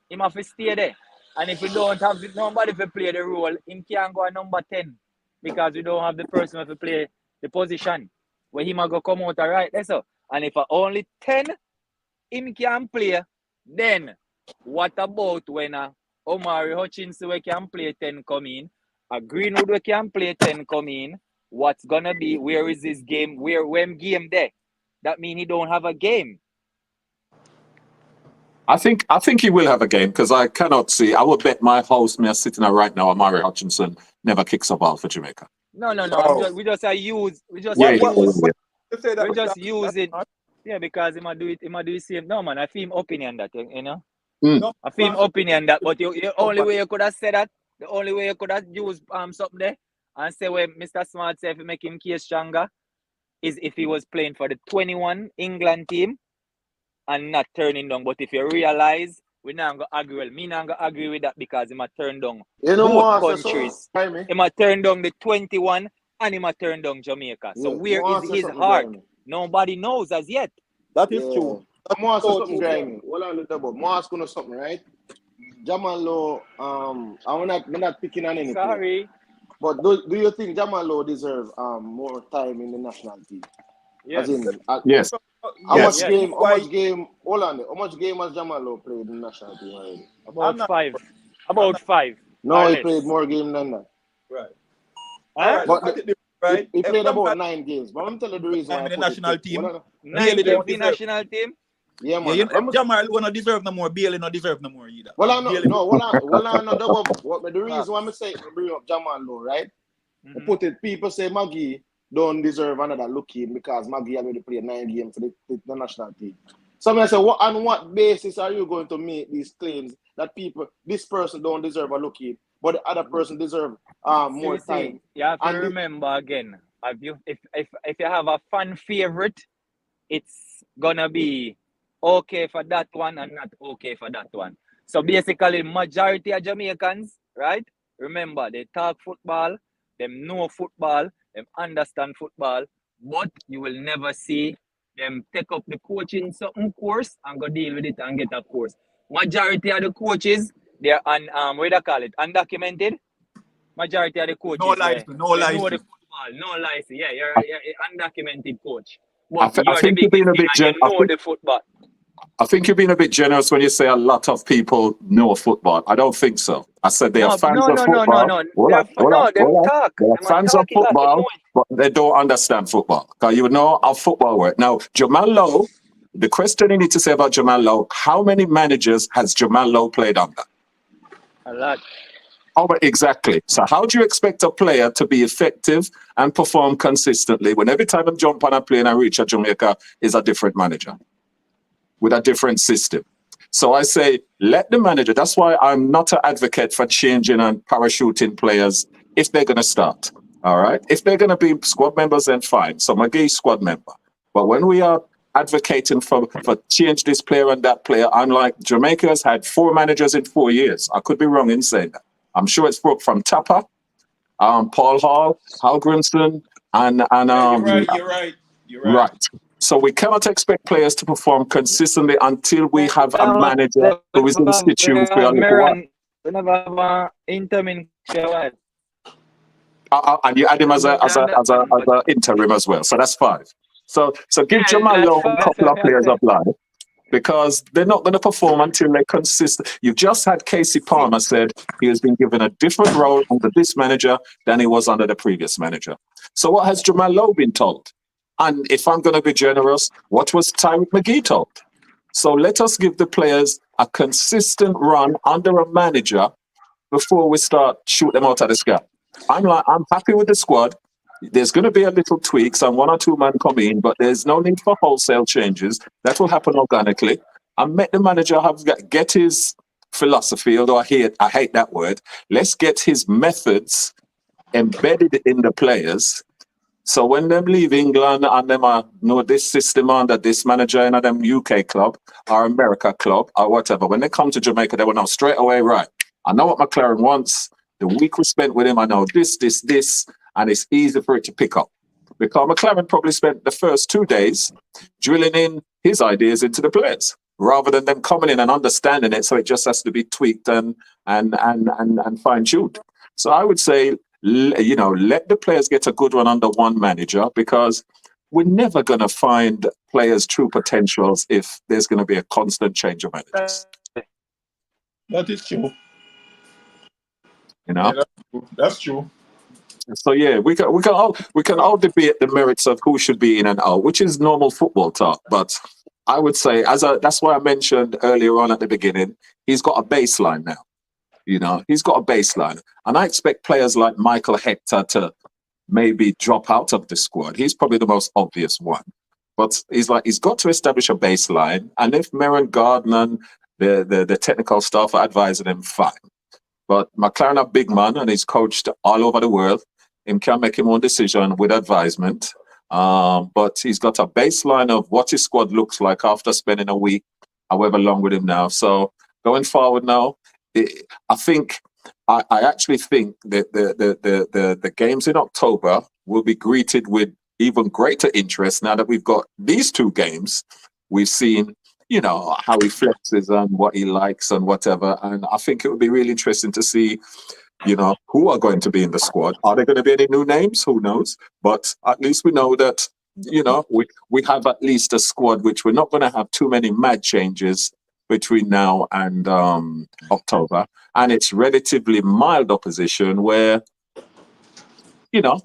him have to stay there. And if we don't have nobody to play the role, him can't go at number 10. Because we don't have the person to play the position where he might go come out right there. So, and if only 10 him can play, then what about when Omari Hutchinson we can play 10 come in, a Greenwood we can play 10 come in? What's gonna be? Where is this game? When game there? That means he don't have a game. I think he will have a game, because I cannot see. I would bet my house me sitting there right now, Amari Hutchinson never kicks a ball for Jamaica. No. Oh. We just use it. Yeah, because he might do the same. No man, I feel him opinion that, you know. I feel him opinion that, but the only way you could have said that, the only way you could have used something there and say when Mr. Smart said if you make him case stronger is if he was playing for the 21 England team and not turning down. But if you realize, we not gonna agree. Well, me not gonna agree with that, because he might turn down both countries. He might turn down the 21 and he might turn down Jamaica. So where is his heart? Nobody knows as yet. That is true. I'm asking something, Graham. Well, on the double. I'm asking something, right? Jamal Lowe, I'm not picking on anything. Sorry. But do you think Jamal Lowe deserves more time in the national team? Yes. As in, Yes. How much game has Jamal Lowe played in the national team already? About five. No, he played more games than that. Right. But he played about 9 games. But I'm telling you the reason why the national team. 9 games in the national team? Yeah, man. Yeah, Jamal will not deserve no more. Bailey not deserve no more either. The reason why I'm saying bring up Jamal Lowe, right? Put it, people say Maggie don't deserve another look in because Maggie already played 9 games for the national team. Somebody say, on what basis are you going to make these claims that this person don't deserve a look in, but the other person deserve more time? You have to remember again, if you have a fan favorite, it's gonna be okay for that one and not okay for that one. So basically, majority of Jamaicans, right? Remember, they talk football, them know football, them understand football, but you will never see them take up the coaching something course and go deal with it and get a course. Majority of the coaches, they're what do you call it? Undocumented. Majority of the coaches, no license. Know the football, no license. Yeah, you're undocumented coach. But I think you're being a bit the football. I think you're being a bit generous when you say a lot of people know football. I don't think so. I said they are fans of football. They're fans of football, but they don't understand football. Because you know how football works. Now, Jamal Lowe, the question you need to say about Jamal Lowe, how many managers has Jamal Lowe played under? A lot. Oh, but exactly. So how do you expect a player to be effective and perform consistently when every time I jump on a plane and reach a Jamaica is a different manager with a different system? So I say, let the manager, that's why I'm not an advocate for changing and parachuting players if they're going to start. All right. If they're going to be squad members, then fine. So McGee squad member. But when we are advocating for change this player and that player, I'm like, Jamaica has had 4 managers in 4 years. I could be wrong in saying that. I'm sure it's broke from Tapper, Paul Hall, Hal Grimson, and You're right. right. So we cannot expect players to perform consistently until we have a manager who is in situ for a little while. We never have an interim in And you add him as a interim as well. So that's 5. So give Jamal Lowe a couple of players of life, because they're not going to perform until they're consistent. You've just had Casey Palmer said he has been given a different role under this manager than he was under the previous manager. So what has Jamal Lowe been told? And if I'm going to be generous, what was Tyreek Magee told? So let us give the players a consistent run under a manager before we start shoot them out of the sky. I'm happy with the squad. There's going to be a little tweaks and 1 or 2 men come in, but there's no need for wholesale changes. That will happen organically. And let the manager get his philosophy, although I hate that word. Let's get his methods embedded in the players. So when them leave England and them know this system under this manager in them UK club or America club or whatever, when they come to Jamaica, they will know straight away, right, I know what McCLAREN wants. The week we spent with him, I know this, and it's easy for it to pick up. Because McCLAREN probably spent the first 2 days drilling in his ideas into the players, rather than them coming in and understanding it, so it just has to be tweaked and fine-tuned. So I would say, let the players get a good run under one manager, because we're never going to find players' true potentials if there's going to be a constant change of managers. That is true. Yeah, that's true. So yeah, we can all debate the merits of who should be in and out, which is normal football talk. But I would say, that's why I mentioned earlier on at the beginning, he's got a baseline now. He's got a baseline, and I expect players like Michael Hector to maybe drop out of the squad. He's probably the most obvious one, but he's got to establish a baseline. And if Merrin Gardner and the technical staff are advising him, fine. But McCLAREN a big man, and he's coached all over the world. He can make his own decision with advisement. But he's got a baseline of what his squad looks like after spending a week, however long with him now. So going forward now, I actually think that the games in October will be greeted with even greater interest now that we've got these 2 games. We've seen how he flexes and what he likes and whatever. And I think it would be really interesting to see, who are going to be in the squad. Are there going to be any new names? Who knows? But at least we know that, we have at least a squad which we're not going to have too many mad changes between now and October. And it's relatively mild opposition where, we can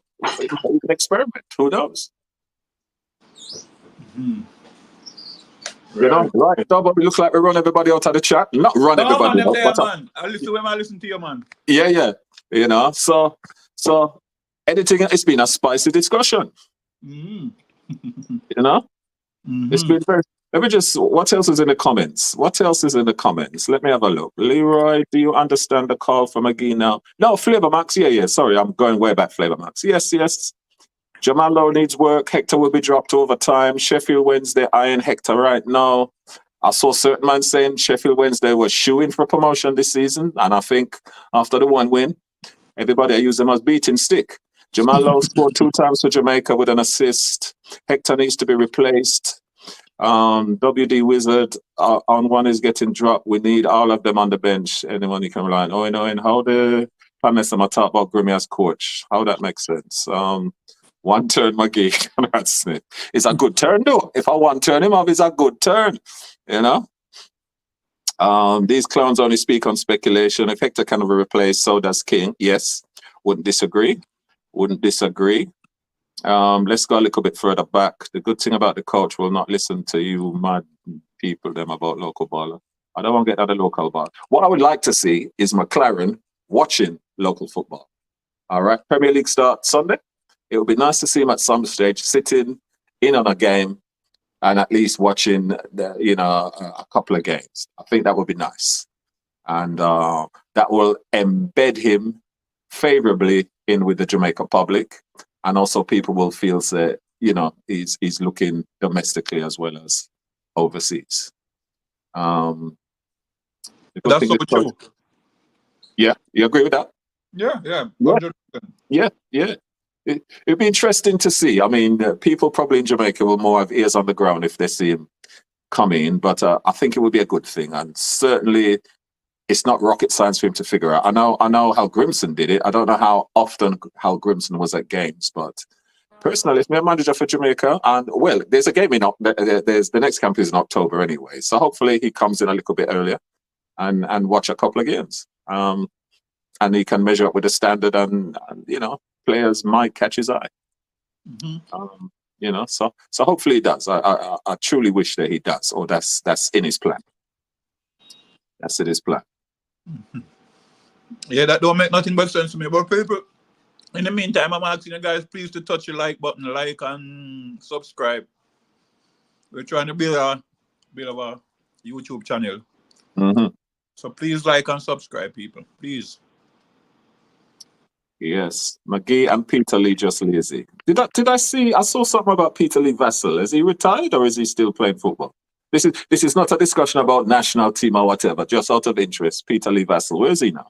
experiment. Who knows? Mm-hmm. Right. But we look like we run everybody out of the chat. Not run everybody out. But man. I listen to you, man. Yeah. So anything, it's been a spicy discussion. Mm-hmm. Mm-hmm. It's been very. Let me just. What else is in the comments? Let me have a look. Leroy, do you understand the call from Magee now? No, Flavor Max. Yeah. Sorry, I'm going way back. Flavor Max. Yes. Jamal Lowe needs work. Hector will be dropped over time. Sheffield Wednesday eyeing Hector right now. I saw certain man saying Sheffield Wednesday was shooing for promotion this season, and I think after the 1 win, everybody used them as beating stick. Jamal Lowe scored 2 times for Jamaica with an assist. Hector needs to be replaced. WD Wizard on one is getting dropped. We need all of them on the bench. Anyone you can rely on. And how the Pames I'm talk about Grimmy as coach. How that makes sense. 1 turn Magee. That's it. It's a good turn though. If I 1 turn him off, it's a good turn. These clowns only speak on speculation. If Hector can be replaced, so does King. Yes. Wouldn't disagree. Let's go a little bit further back. The good thing about the coach will not listen to you mad people them about local baller. I don't want to get out of local baller. What I would like to see is McCLAREN watching local football. All right, Premier League starts Sunday. It would be nice to see him at some stage sitting in on a game and at least watching a couple of games. I think that would be nice, and that will embed him favorably in with the Jamaica public, and also people will feel that he's looking domestically as well as overseas. That's so true. Yeah, you agree with that? Yeah. 100%. Yeah. It'd be interesting to see. I mean, people probably in Jamaica will more have ears on the ground if they see him come in, but I think it would be a good thing, and certainly it's not rocket science for him to figure out. I know how Grimson did it. I don't know how often Grimson was at games, but personally, if I'm a manager for Jamaica, and well, there's a game there's the next camp is in October anyway, so hopefully he comes in a little bit earlier and watch a couple of games, and he can measure up with the standard, and players might catch his eye. So hopefully he does. I truly wish that he does, or that's in his plan. That's in his plan. Yeah, that don't make nothing but sense to me. But people, in the meantime, I'm asking you guys please to touch the like button, like and subscribe. We're trying to build a YouTube channel. So please like and subscribe, people. Please. Yes, Magee and Peter Lee just lazy. Did I see? I saw something about Peter Lee Vassell. Is he retired or is he still playing football? This is not a discussion about national team or whatever. Just out of interest, Peter Lee Vassell, where is he now?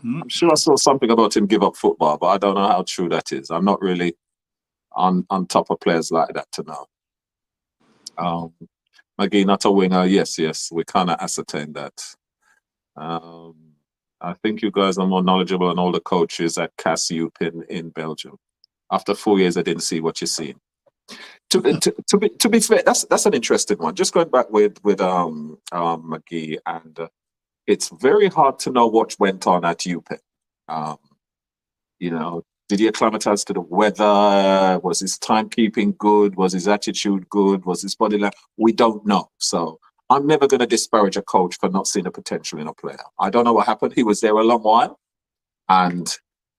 I'm sure I saw something about him give up football, but I don't know how true that is. I'm not really on top of players like that to know. Magee, not a winger. Yes, we kind of ascertained that. I think you guys are more knowledgeable than all the coaches at CAS Youth in Belgium. After 4 years, I didn't see what you're seeing. To be fair, that's an interesting one. Just going back with Magee, and it's very hard to know what went on at UPenn. Did he acclimatize to the weather? Was his timekeeping good? Was his attitude good? Was his body language? We don't know. So I'm never going to disparage a coach for not seeing the potential in a player. I don't know what happened. He was there a long while, and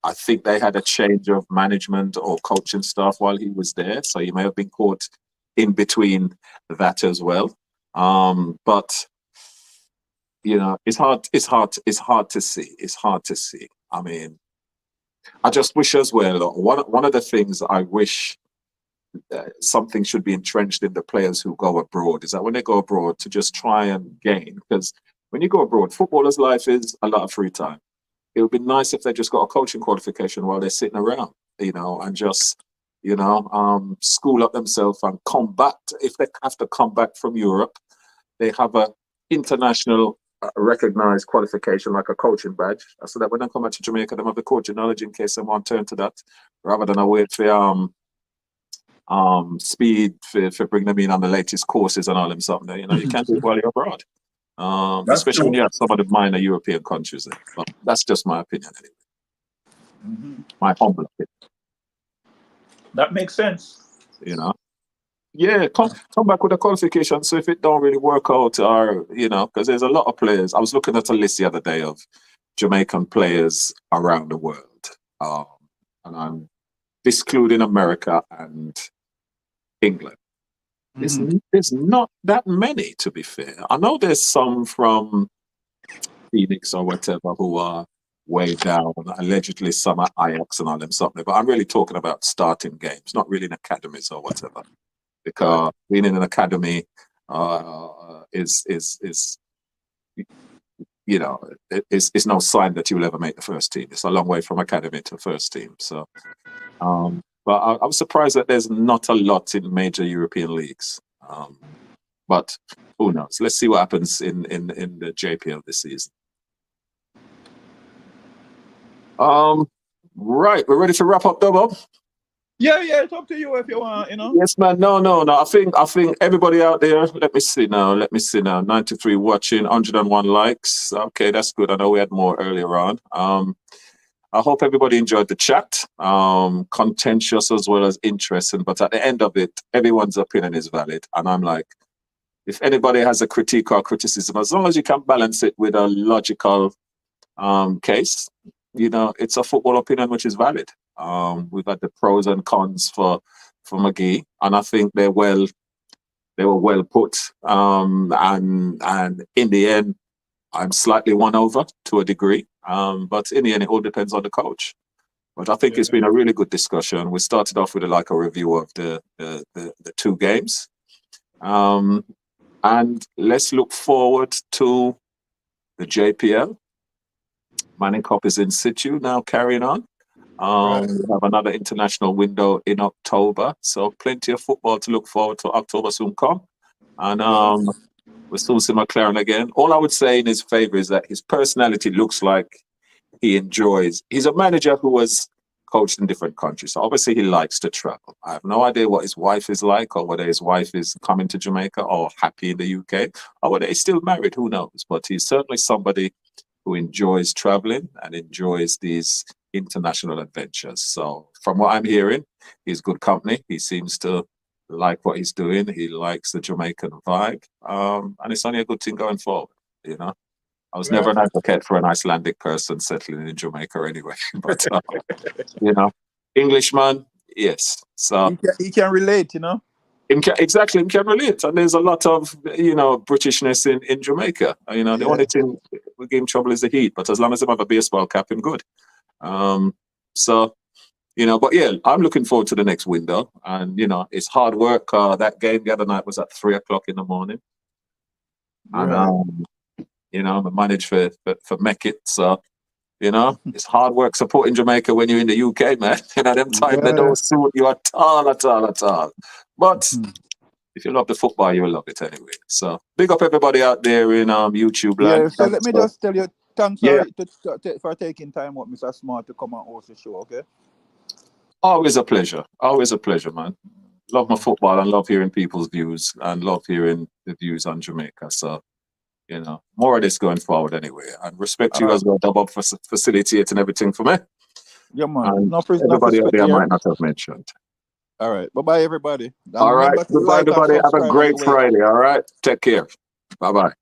I think they had a change of management or coaching staff while he was there. So he may have been caught in between that as well. But it's hard to see. It's hard to see. I mean, I just wish as well. One of the things I wish something should be entrenched in the players who go abroad is that when they go abroad to just try and gain, because when you go abroad, footballers' life is a lot of free time. It would be nice if they just got a coaching qualification while they're sitting around, and just, school up themselves and come back. If they have to come back from Europe, they have a international recognized qualification like a coaching badge, so that when they come back to Jamaica, they have the coaching knowledge in case they want to turn to that, rather than a wait for speed for bringing them in on the latest courses and all them something. You can't do it while you're abroad. Especially when you have some of the minor European countries. But that's just my opinion anyway. My humble opinion. That makes sense. Yeah, come back with a qualification. So if it don't really work out, or because there's a lot of players. I was looking at a list the other day of Jamaican players around the world, and I'm excluding America and England. There's not that many, to be fair. I know there's some from Phoenix or whatever who are way down, allegedly some at Ajax and all them something, but I'm really talking about starting games, not really in academies or whatever, because being in an academy is no sign that you'll ever make the first team. It's a long way from academy to first team. So but I'm surprised that there's not a lot in major European leagues. But who knows? Let's see what happens in the JPL this season. Right, we're ready to wrap up, Bob. Yeah, it's up to you if you want, Yes, man. No. I think everybody out there. Let me see now. 93 watching, 101 likes. Okay, that's good. I know we had more earlier on. I hope everybody enjoyed the chat. Contentious as well as interesting, but at the end of it, everyone's opinion is valid. And I'm like, if anybody has a critique or criticism, as long as you can balance it with a logical case, you know, it's a football opinion which is valid. We've had the pros and cons for Magee, and I think they were well put. And in the end, I'm slightly won over to a degree. But in the end, it all depends on the coach. But I think it's been a really good discussion. We started off with a review of the 2 games. And let's look forward to the JPL. Manning Cup is in situ now, carrying on. We have another international window in October, so plenty of football to look forward to. October soon come, and we'll soon see McCLAREN again. All I would say in his favour is that his personality looks like he enjoys. He's a manager who was coached in different countries, so obviously he likes to travel. I have no idea what his wife is like, or whether his wife is coming to Jamaica or happy in the UK, or whether he's still married. Who knows? But he's certainly somebody who enjoys traveling and enjoys these international adventures. So from what I'm hearing, he's good company. He seems to like what he's doing. He likes the Jamaican vibe. And it's only a good thing going forward, you know. I was never an advocate for an Icelandic person settling in Jamaica anyway. But, you know, Englishman, yes. So he can relate, you know. Exactly, he can relate. And there's a lot of, you know, Britishness in Jamaica. You know, the only thing we give him trouble is the heat. But as long as he have a baseball cap, him good. So, you know, but yeah, I'm looking forward to the next window. And, you know, it's hard work. That game the other night was at 3 o'clock in the morning. And, you know, I managed for Mekit. So, you know, it's hard work supporting Jamaica when you're in the UK, man. You know, them time they don't suit you at all. But if you love the football, you'll love it anyway. So big up everybody out there in YouTube land. Yeah, so let me just tell you, thanks for taking time out, Mr. Smart, to come and host the show, okay? Always a pleasure. Always a pleasure, man. Love my football and love hearing people's views and love hearing the views on Jamaica. So, you know, more of this going forward anyway. And respect you as well, Dub, for facilitating everything for me. Yeah, man. And everybody out there I might not have mentioned. All right. Bye-bye, everybody. All right. Goodbye, everybody. Have a great Friday. All right. Take care. Bye-bye.